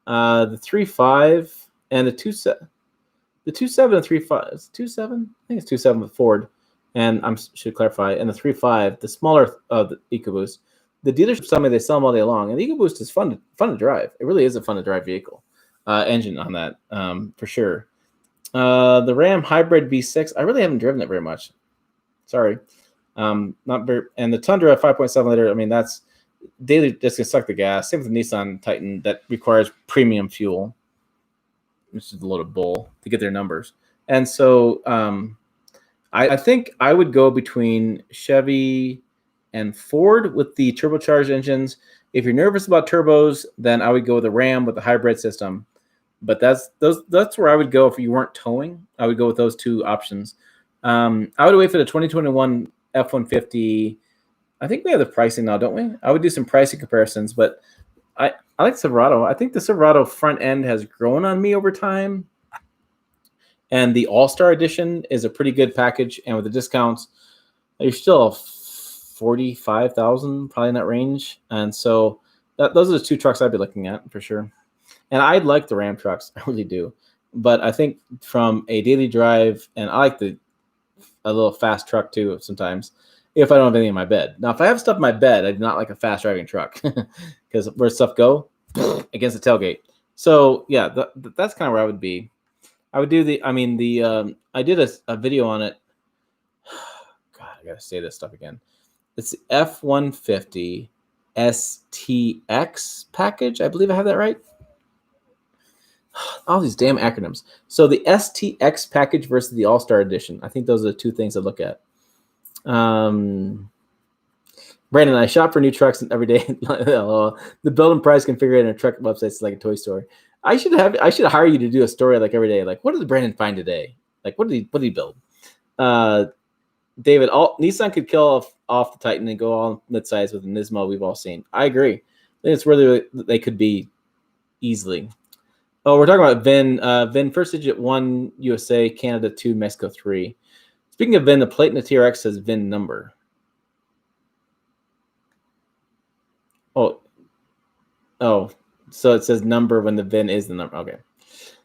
The 3.5 and the 2.7, the 2.7 and 3.5, 2.7. I think it's 2.7 with Ford, and I should clarify. And the 3.5, the smaller the EcoBoost. The dealership tell me they sell them all day long, and the EcoBoost is fun to drive. It really is a fun to drive vehicle. Engine on that for sure. The Ram Hybrid V6, I really haven't driven it very much. Sorry. Not very, and the Tundra 5.7 liter, I mean, that's daily, just gonna suck the gas. Same with the Nissan Titan that requires premium fuel, which is a load of bull to get their numbers. And so I think I would go between Chevy and Ford with the turbocharged engines. If you're nervous about turbos, then I would go with the Ram with the hybrid system. But that's where I would go if you weren't towing. I would go with those two options. I would wait for the 2021 F-150. I think we have the pricing now, don't we? I would do some pricing comparisons, but I like Silverado. I think the Silverado front end has grown on me over time. And the All-Star Edition is a pretty good package. And with the discounts, you're still 45,000, probably in that range. And so those are the two trucks I'd be looking at for sure. And I like the Ram trucks, I really do. But I think from a daily drive, and I like a little fast truck too sometimes, if I don't have anything in my bed. Now, if I have stuff in my bed, I do not like a fast driving truck because where stuff go against the tailgate. So yeah, that's kind of where I would be. I would do I did a video on it. God, I gotta say this stuff again. It's the F-150 STX package. I believe I have that right. All these damn acronyms. So the STX package versus the All-Star Edition. I think those are the two things I look at. Brandon, I shop for new trucks every day. The build and price configured a truck website is like a toy store. I should hire you to do a story like every day. Like, what did Brandon find today? Like, what did he build? David, Nissan could kill off the Titan and go all midsize with the Nismo we've all seen. I agree. I think it's really they could be easily. Oh, we're talking about VIN. VIN first digit 1 USA, Canada 2, Mexico 3. Speaking of VIN, the plate in the TRX says VIN number. Oh, so it says number when the VIN is the number. Okay.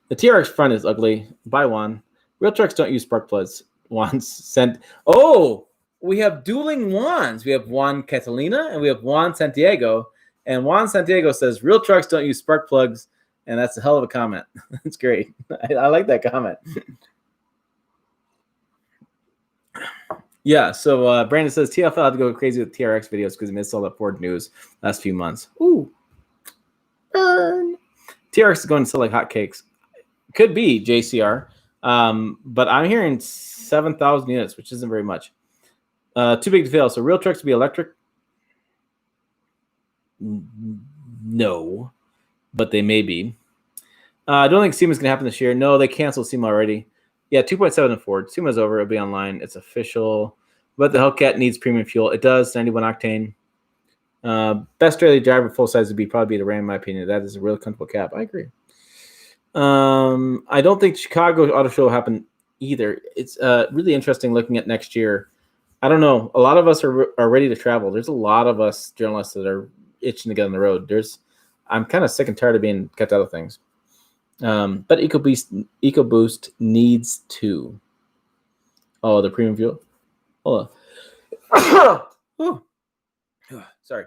The TRX front is ugly. Buy one. Real trucks don't use spark plugs. Juan sent. Oh, we have dueling Juans. We have Juan Catalina and we have Juan Santiago. And Juan Santiago says real trucks don't use spark plugs. And that's a hell of a comment. That's great. I like that comment. Yeah, so Brandon says TFL had to go crazy with TRX videos because he missed all the Ford news last few months. Ooh. Burn. TRX is going to sell like hotcakes. Could be JCR. But I'm hearing 7,000 units, which isn't very much. Too big to fail. So real trucks to be electric? No. But they may be. I don't think SEMA's going to happen this year. No, they canceled SEMA already. Yeah, 2.7 in Ford. SEMA's over. It'll be online. It's official. But the Hellcat needs premium fuel. It does, 91 octane. Best daily driver full size would probably be the Ram, in my opinion. That is a real comfortable cab. I agree. I don't think Chicago Auto Show will happen either. It's really interesting looking at next year. I don't know. A lot of us are ready to travel. There's a lot of us journalists that are itching to get on the road. I'm kind of sick and tired of being kept out of things. But EcoBoost needs to. Oh, the premium fuel. Hold on. Oh. Sorry.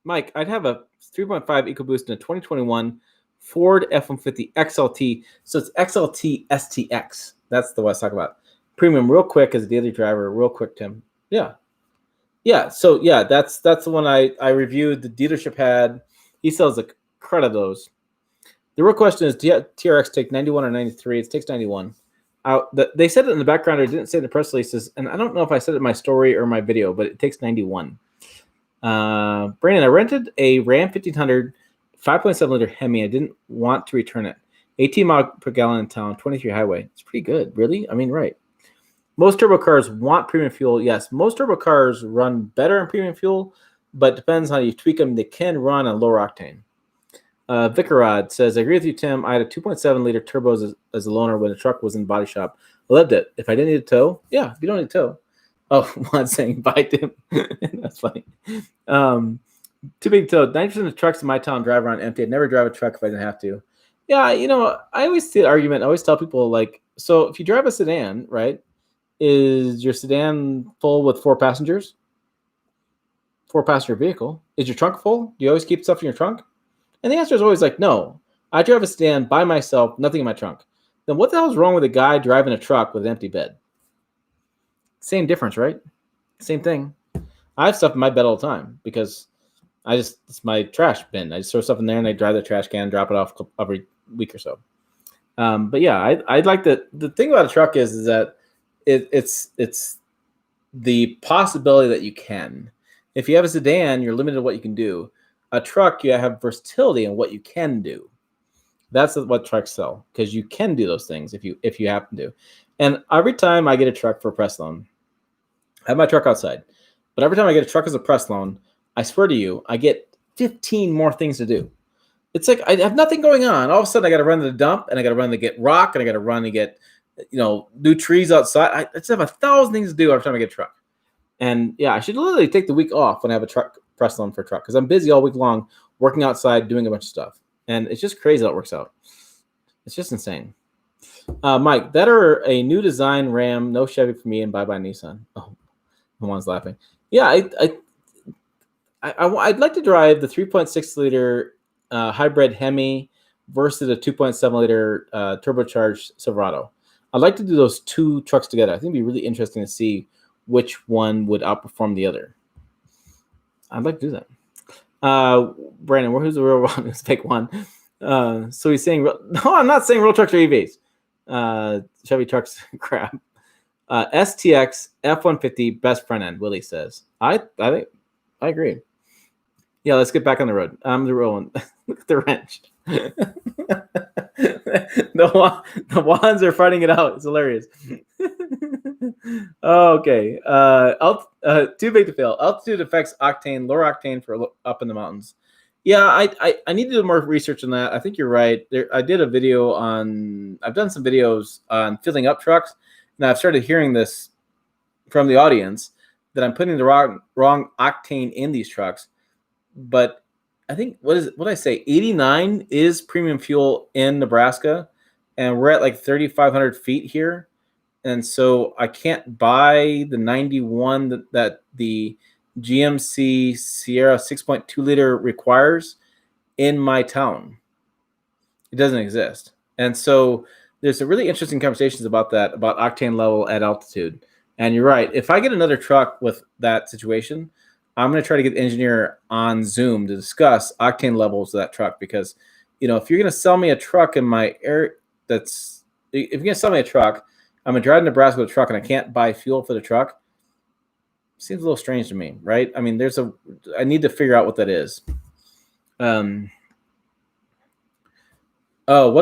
Mike, I'd have a 3.5 EcoBoost in a 2021 Ford F-150 XLT. So it's XLT STX. That's the one I was talking about. Premium, real quick as a daily driver. Real quick, Tim. Yeah. So yeah, that's the one I reviewed. The dealership had. He sells a crud of those. The real question is, do TRX take 91 or 93? It takes 91. They said it in the background, or didn't say it in the press releases, and I don't know if I said it in my story or my video, but it takes 91. Brandon, I rented a Ram 1500 5.7 liter Hemi. I didn't want to return it. 18 miles per gallon in town, 23 highway. It's pretty good, really. I mean, right. Most turbo cars want premium fuel. Yes, most turbo cars run better on premium fuel, but depends how you tweak them. They can run on lower octane. Vicarod says, I agree with you, Tim. I had a 2.7 liter turbo as a loaner when the truck was in the body shop. I loved it. If I didn't need a tow, yeah, if you don't need a tow. Oh, one saying bye, Tim. That's funny. Too big tow. 90% of trucks in my town drive around empty. I'd never drive a truck if I didn't have to. Yeah, I always see the argument. I always tell people, like, so if you drive a sedan, right, is your sedan full with 4 passengers? 4-passenger vehicle. Is your trunk full? Do you always keep stuff in your trunk? And the answer is always like, no. I drive a sedan by myself, nothing in my trunk. Then what the hell is wrong with a guy driving a truck with an empty bed? Same difference, right? Same thing. I have stuff in my bed all the time because it's my trash bin. I just throw stuff in there and I drive the trash can, drop it off every week or so. But yeah, I'd like the thing about a truck is that it's the possibility that you can. If you have a sedan, you're limited to what you can do. A truck, you have versatility in what you can do. That's what trucks sell, because you can do those things if you happen to. And every time I get a truck for a press loan, I have my truck outside. But every time I get a truck as a press loan, I swear to you, I get 15 more things to do. It's like I have nothing going on. All of a sudden, I got to run to the dump, and I got to run to get rock, and I got to run to get, new trees outside. I just have 1,000 things to do every time I get a truck. And yeah, I should literally take the week off when I have a truck press loan for a truck, because I'm busy all week long working outside, doing a bunch of stuff. And it's just crazy how it works out. It's just insane. Mike, that are a new design Ram, no Chevy for me, and bye-bye Nissan. Oh, no one's laughing. Yeah, I'd like to drive the 3.6 liter hybrid Hemi versus a 2.7 liter turbocharged Silverado. I'd like to do those two trucks together. I think it'd be really interesting to see which one would outperform the other. I'd like to do that. Brandon, who's the real one? Who's fake one? So he's saying, no, I'm not saying real trucks are EVs. Chevy trucks, crap. STX F-150 best front end, Willie says. I agree. Yeah, let's get back on the road. I'm the real one. Look at the wrench. The wands are fighting it out. It's hilarious. Okay. Too big to fail. Altitude affects octane, lower octane for up in the mountains. Yeah, I need to do more research on that. I think you're right. I've done some videos on filling up trucks, and I've started hearing this from the audience that I'm putting the wrong octane in these trucks. But I think, what did I say? 89 is premium fuel in Nebraska, and we're at like 3,500 feet here. And so I can't buy the 91 that the GMC Sierra 6.2 liter requires in my town. It doesn't exist. And so there's a really interesting conversations about that, about octane level at altitude. And you're right. If I get another truck with that situation, I'm going to try to get the engineer on Zoom to discuss octane levels of that truck, because, if you're going to sell me a truck in my area, if you're going to sell me a truck, I'm going to drive to Nebraska with a truck and I can't buy fuel for the truck. Seems a little strange to me, right? I mean, I need to figure out what that is. What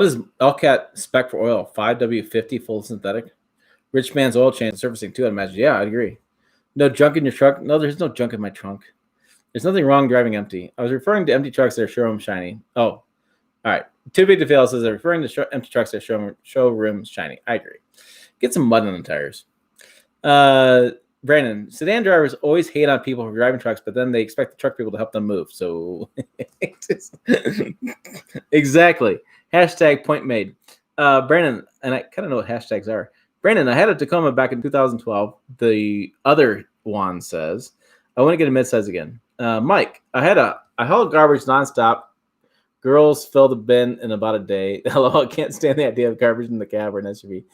is LCAT spec for oil? 5W50 full synthetic? Rich man's oil change servicing too, I'd imagine. Yeah, I'd agree. No junk in your truck? No, there's no junk in my trunk. There's nothing wrong driving empty. I was referring to empty trucks that are showroom shiny. Oh, all right. Too big to fail says they're referring to empty trucks that are showroom shiny. I agree. Get some mud on the tires. Brandon, sedan drivers always hate on people for driving trucks, but then they expect the truck people to help them move. So exactly. Hashtag point made. Brandon, and I kind of know what hashtags are. Brandon, I had a Tacoma back in 2012. The other one says, I want to get a midsize again. Mike, I haul garbage nonstop. Girls fill the bin in about a day. Hello, I can't stand the idea of garbage in the cab or an SUV.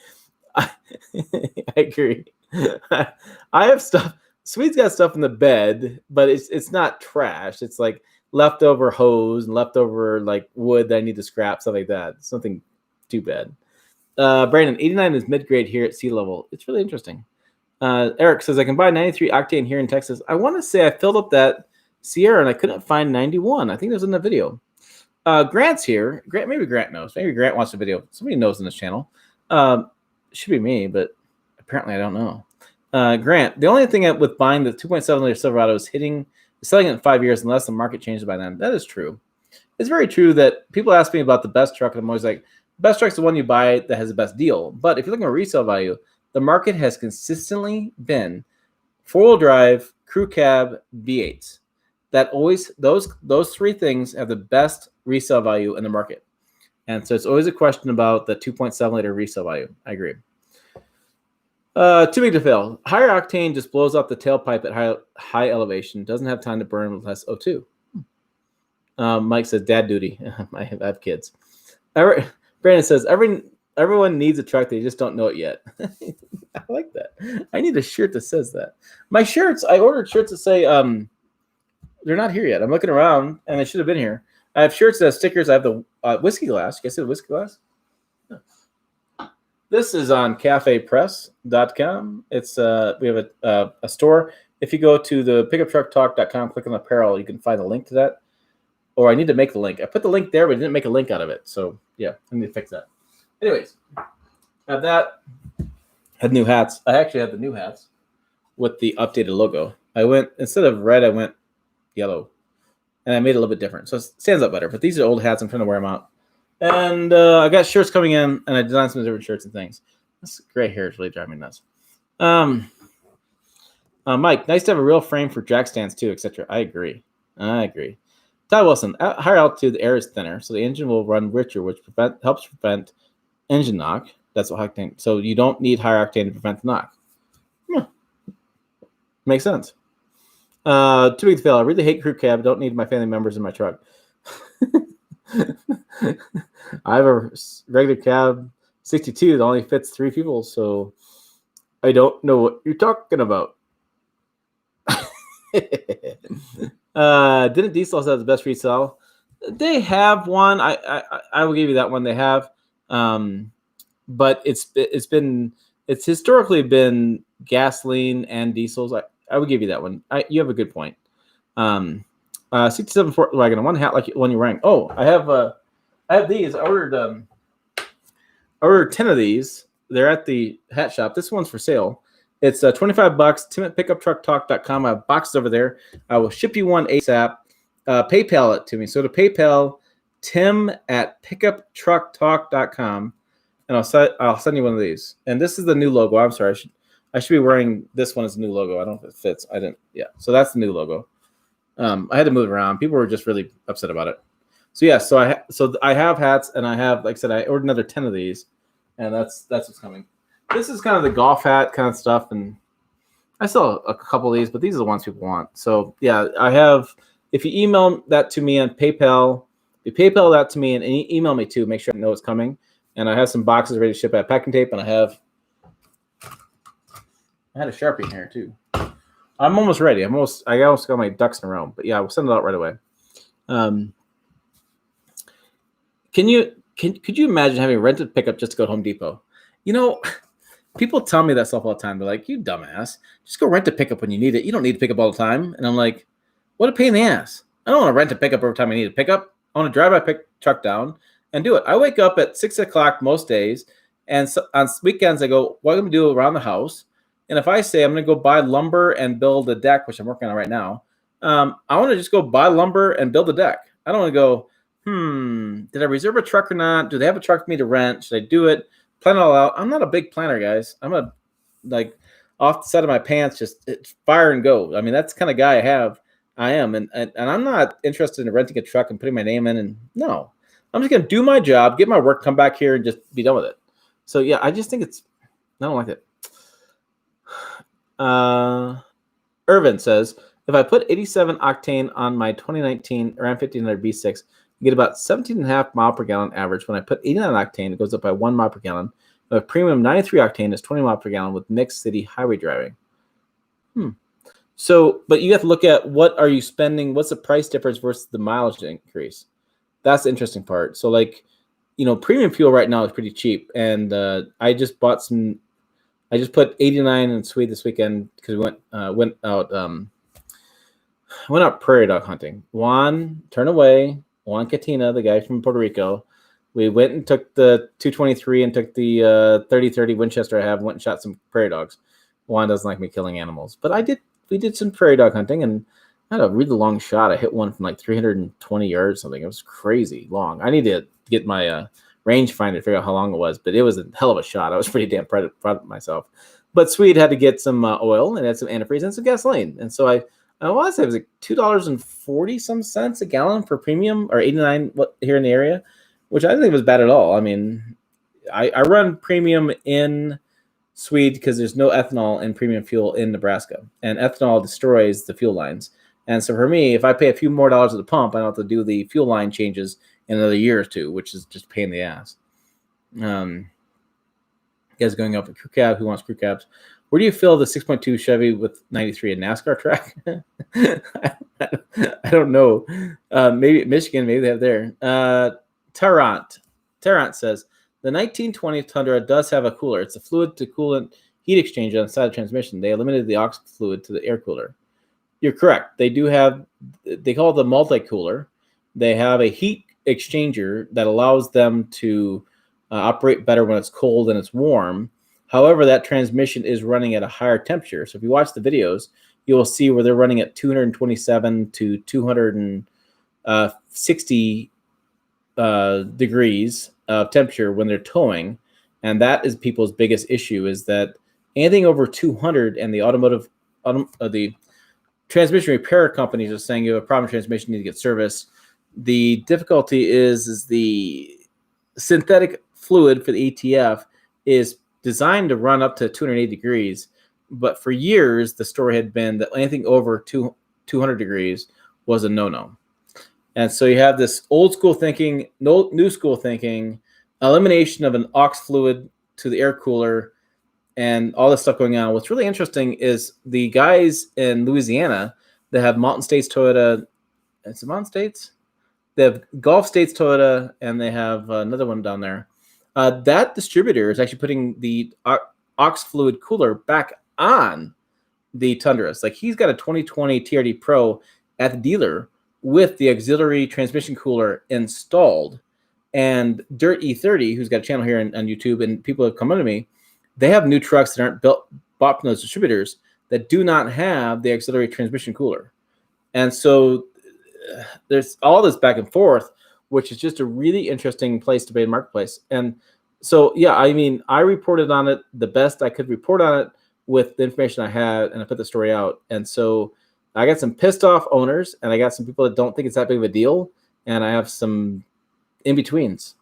I agree. I have stuff. Sweet's got stuff in the bed, but it's not trash. It's like leftover hose and leftover like wood that I need to scrap, stuff like that. It's nothing too bad. Brandon, 89 is mid-grade here at sea level. It's really interesting. Eric says, I can buy 93 octane here in Texas. I want to say I filled up that Sierra and I couldn't find 91. I think it was in the video. Grant's here. Maybe Grant knows. Maybe Grant wants a video. Somebody knows in this channel. Should be me, but apparently I don't know. Grant, the only thing with buying the 2.7 liter Silverado is selling it in 5 years unless the market changes by then. That is true. it's very true that people ask me about the best truck, and I'm always like, best truck's the one you buy that has the best deal. But if you're looking at resale value, the market has consistently been four-wheel drive, crew cab, V8s. That always those three things have the best resale value in the market. And so it's always a question about the 2.7 liter resale value. I agree. Too big to fail. Higher octane just blows up the tailpipe at high elevation. Doesn't have time to burn with less O2. Mike says, dad duty. I have kids. Brandon says, everyone needs a truck. They just don't know it yet. I like that. I need a shirt that says that. My shirts, I ordered shirts that say, they're not here yet. I'm looking around, and they should have been here. I have shirts that have stickers. I have the whiskey glass. You guys see the whiskey glass? This is on cafepress.com. It's we have a store. If you go to the pickuptrucktalk.com, click on apparel, you can find the link to that. Or I need to make the link. I put the link there, but I didn't make a link out of it. So yeah, I need to fix that. Anyways, have that. Had new hats. I actually had the new hats with the updated logo. I went, instead of red, I went yellow. And I made it a little bit different. So it stands out better. But these are old hats. I'm trying to wear them out. And I got shirts coming in, and I designed some different shirts and things. This gray hair is really driving me nuts. Mike, nice to have a real frame for jack stands too, etc. I agree. Ty Wilson, at higher altitude, the air is thinner, so the engine will run richer, which helps prevent engine knock. That's what octane. So you don't need higher octane to prevent the knock. Yeah. Makes sense. Too big to fail. I really hate crew cab. Don't need my family members in my truck. I have a regular cab 62 that only fits 3 people, so I don't know what you're talking about. Didn't Diesel have the best resale? They have one. I will give you that one. They have, but it's historically been gasoline and diesels. I would give you that one. You have a good point. 67 Ford wagon, one hat like one you're wearing. Oh, I have these. I ordered 10 of these. They're at the hat shop. This one's for sale. It's $25. Tim at pickuptrucktalk.com. I have boxes over there. I will ship you one ASAP. PayPal it to me. So to PayPal, Tim at pickuptrucktalk.com, and I'll send you one of these. And this is the new logo. I'm sorry. I should be wearing this one as a new logo. I don't know if it fits. I didn't. Yeah. So that's the new logo. I had to move it around. People were just really upset about it. So yeah. So I have hats, and I have, like I said, I ordered another 10 of these, and that's what's coming. This is kind of the golf hat kind of stuff, and I saw a couple of these, but these are the ones people want. So yeah, I have. If you email that to me on PayPal, you PayPal that to me and email me too. Make sure I know it's coming. And I have some boxes ready to ship. I have packing tape, and I had a Sharpie in here too. I'm almost ready. I almost got my ducks in a row. But yeah, we'll send it out right away. Could you imagine having a rented pickup just to go to Home Depot? You know, people tell me that stuff all the time. They're like, "You dumbass, just go rent a pickup when you need it. You don't need to pick up all the time." And I'm like, what a pain in the ass. I don't want to rent a pickup every time I need a pickup. I want to drive my truck down and do it. I wake up at 6 o'clock most days, and so on weekends I go, what am I going to do around the house? And if I say I'm going to go buy lumber and build a deck, which I'm working on right now, I want to just go buy lumber and build a deck. I don't want to go, did I reserve a truck or not? Do they have a truck for me to rent? Should I do it? Plan it all out. I'm not a big planner, guys. I'm off the side of my pants, just fire and go. I mean, that's the kind of guy I am. And I'm not interested in renting a truck and putting my name in. And no, I'm just going to do my job, get my work, come back here and just be done with it. So yeah, I just think I don't like it. Irvin says, if I put 87 octane on my 2019 Ram 1500 B6, I get about 17.5 mile per gallon average. When I put 89 octane, it goes up by 1 mile per gallon. The premium 93 octane is 20 mile per gallon with mixed city highway driving. So, but you have to look at what are you spending? What's the price difference versus the mileage increase? That's the interesting part. So, premium fuel right now is pretty cheap, and I just bought some. I just put 89 in Swede this weekend because we went out prairie dog hunting. Juan Katina, the guy from Puerto Rico. We went and took the 223 and took the 30-30 Winchester I have and went and shot some prairie dogs. Juan doesn't like me killing animals, but we did some prairie dog hunting, and I had a really long shot. I hit one from like 320 yards or something. It was crazy long. I need to get my rangefinder to figure out how long it was, but it was a hell of a shot. I was pretty damn proud of myself. But Swede had to get some oil and had some antifreeze and some gasoline. And so I want to say it was like $2.40 a gallon for premium, or 89 here in the area, which I didn't think was bad at all. I mean, I run premium in Swede because there's no ethanol in premium fuel in Nebraska, and ethanol destroys the fuel lines. And so for me, if I pay a few more dollars at the pump, I don't have to do the fuel line changes in another year or two, which is just a pain in the ass. You guys going up for crew cab? Who wants crew cabs? Where do you fill the 6.2 Chevy with 93 a NASCAR track? I don't know. Maybe Michigan, maybe they have there. Tarrant says, the 1920 Tundra does have a cooler. It's a fluid to coolant heat exchanger on the side of the transmission. They eliminated the aux fluid to the air cooler. You're correct. They do have, they call it the multi-cooler. They have a heat exchanger that allows them to operate better when it's cold and it's warm. However, that transmission is running at a higher temperature. So if you watch the videos, you will see where they're running at 227 to 260 degrees of temperature when they're towing. And that is people's biggest issue, is that anything over 200, and the transmission repair companies are saying you have a problem with transmission, you need to get service. The difficulty is the synthetic fluid for the ETF is designed to run up to 280 degrees. But for years, the story had been that anything over 200 degrees was a no-no. And so you have this old school thinking, new school thinking, elimination of an aux fluid to the air cooler, and all this stuff going on. What's really interesting is the guys in Louisiana that have Mountain States Toyota. It's Mountain States? They have Gulf States Toyota, and they have another one down there. That distributor is actually putting the aux fluid cooler back on the Tundras. Like, he's got a 2020 TRD Pro at the dealer with the auxiliary transmission cooler installed. And Dirt E30, who's got a channel here on YouTube, and people have come under me, they have new trucks that aren't bought from those distributors that do not have the auxiliary transmission cooler. And so there's all this back and forth, which is just a really interesting place to be in the marketplace. And so, yeah, I mean, I reported on it the best I could report on it with the information I had, and I put the story out. And so I got some pissed off owners, and I got some people that don't think it's that big of a deal, and I have some in-betweens.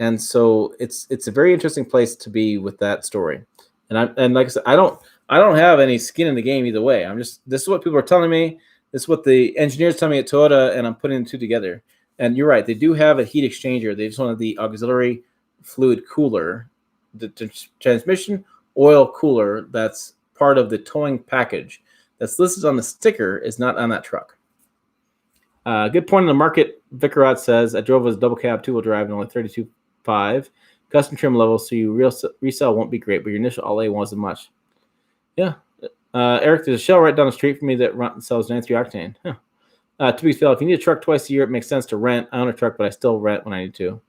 And so it's a very interesting place to be with that story. And like I said, I don't have any skin in the game either way. This is what people are telling me. This is what the engineers tell me at Toyota, and I'm putting the two together. And you're right, they do have a heat exchanger. They just wanted the auxiliary fluid cooler, the transmission oil cooler that's part of the towing package that's listed on the sticker is not on that truck. Good point in the market. Vicarot says, I drove as double cab, 2-wheel drive, and only 32.5. Custom trim level, so you resell won't be great, but your initial outlay wasn't much. Yeah. Eric, there's a Shell right down the street from me that sells 93 octane. Huh. To be fair, if you need a truck twice a year, it makes sense to rent. I own a truck, but I still rent when I need to.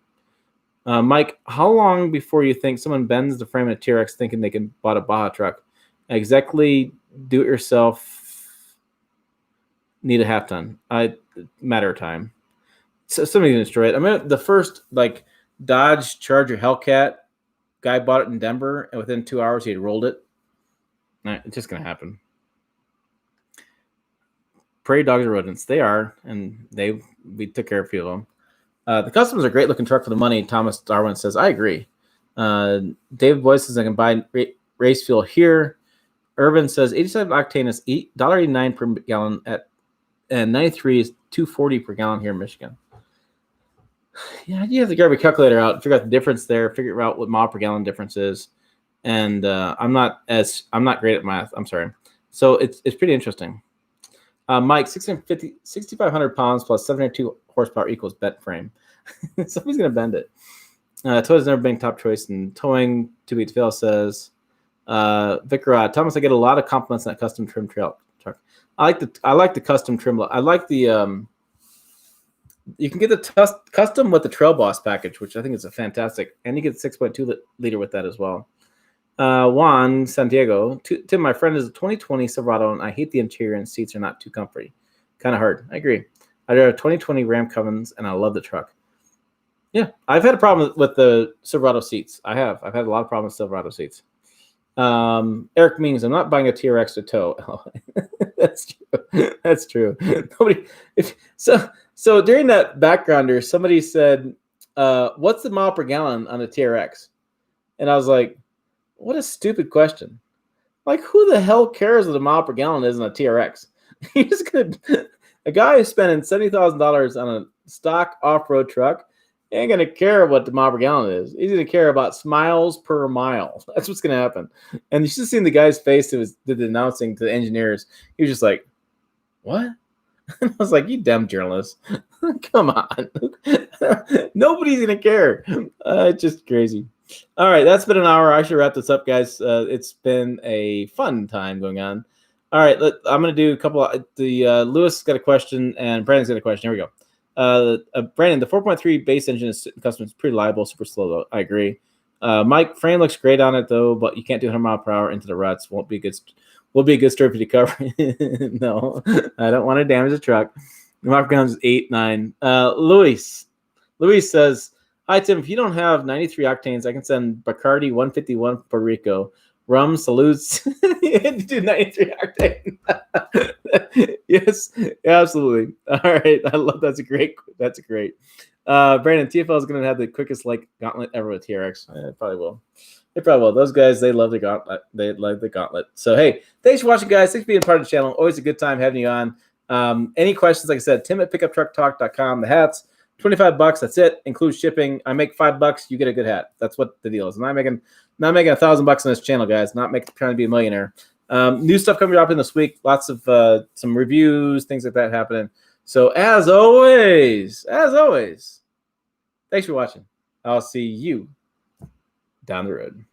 Mike, how long before you think someone bends the frame in a TRX thinking they can buy a Baja truck? Exactly, do it yourself. Need a half ton. Matter of time. So somebody's gonna destroy it. I mean, the first Dodge Charger Hellcat guy bought it in Denver, and within 2 hours he had rolled it. It's just gonna happen. Prairie dogs are rodents. They are, and we took care of a few of them. The Customs are a great looking truck for the money. Thomas Darwin says, I agree. David Boyce says, I can buy race fuel here. Irvin says 87 octane is $1.89 per gallon and 93 is $2.40 per gallon here in Michigan. Yeah, you have to grab your calculator out, figure out the difference there, figure out what mile per gallon difference is. And I'm not great at math. I'm sorry. So it's pretty interesting. Mike, 6,500 pounds plus 702 horsepower equals bent frame. Somebody's going to bend it. Toyota's never been top choice in towing. To be fail says, Vicarod, Thomas, I get a lot of compliments on that custom trim trail truck. I like the custom trim. I like the you can get the custom with the Trail Boss package, which I think is a fantastic, and you get 6.2 liter with that as well. Juan Santiago, Tim, my friend is a 2020 Silverado, and I hate the interior and seats are not too comfy. kind of hard. I agree. I drive a 2020 Ram Cummins, and I love the truck. Yeah, I've had a problem with the Silverado seats. I've had a lot of problems with Silverado seats. Eric means I'm not buying a TRX to tow. That's true. That's true. Nobody. So during that backgrounder, somebody said, "What's the mile per gallon on a TRX?" And I was like, "What a stupid question! Like, who the hell cares what the mile per gallon is on a TRX? You're just gonna a guy who's spending $70,000 on a stock off-road truck." Ain't gonna care what the mile per gallon is. He's gonna care about miles per mile. That's what's gonna happen. And you should have seen the guy's face that did the announcing to the engineers. He was just like, "What?" I was like, "You dumb journalist! Come on, nobody's gonna care." It's just crazy. All right, that's been an hour. I should wrap this up, guys. It's been a fun time going on. All right, I'm gonna do a couple. Lewis got a question and Brandon's got a question. Here we go. Brandon, the 4.3 base engine is custom. It's pretty reliable, super slow though. I agree. Mike, frame looks great on it though, but you can't do 100 mile per hour into the ruts. Won't be a good story for you to cover. No, I don't want to damage the truck. The mile per gallon is 8, 9. Luis says, "Hi Tim, if you don't have 93 octanes, I can send Bacardi 151 from Puerto Rico. Rum salutes." Do 93 octane. Yes, absolutely. All right, I love that's great. Brandon, TFL is going to have the quickest gauntlet ever with TRX. It probably will. Those guys, they love the gauntlet. They love the gauntlet. So hey, thanks for watching, guys. Thanks for being part of the channel. Always a good time having you on. Any questions? Like I said, Tim@pickuptrucktalk.com. The hats, $25. That's it. Includes shipping. I make $5. You get a good hat. That's what the deal is. I'm not making $1,000 on this channel, guys. Trying to be a millionaire. New stuff coming up in this week. Lots of some reviews, things like that happening. So as always, thanks for watching. I'll see you down the road.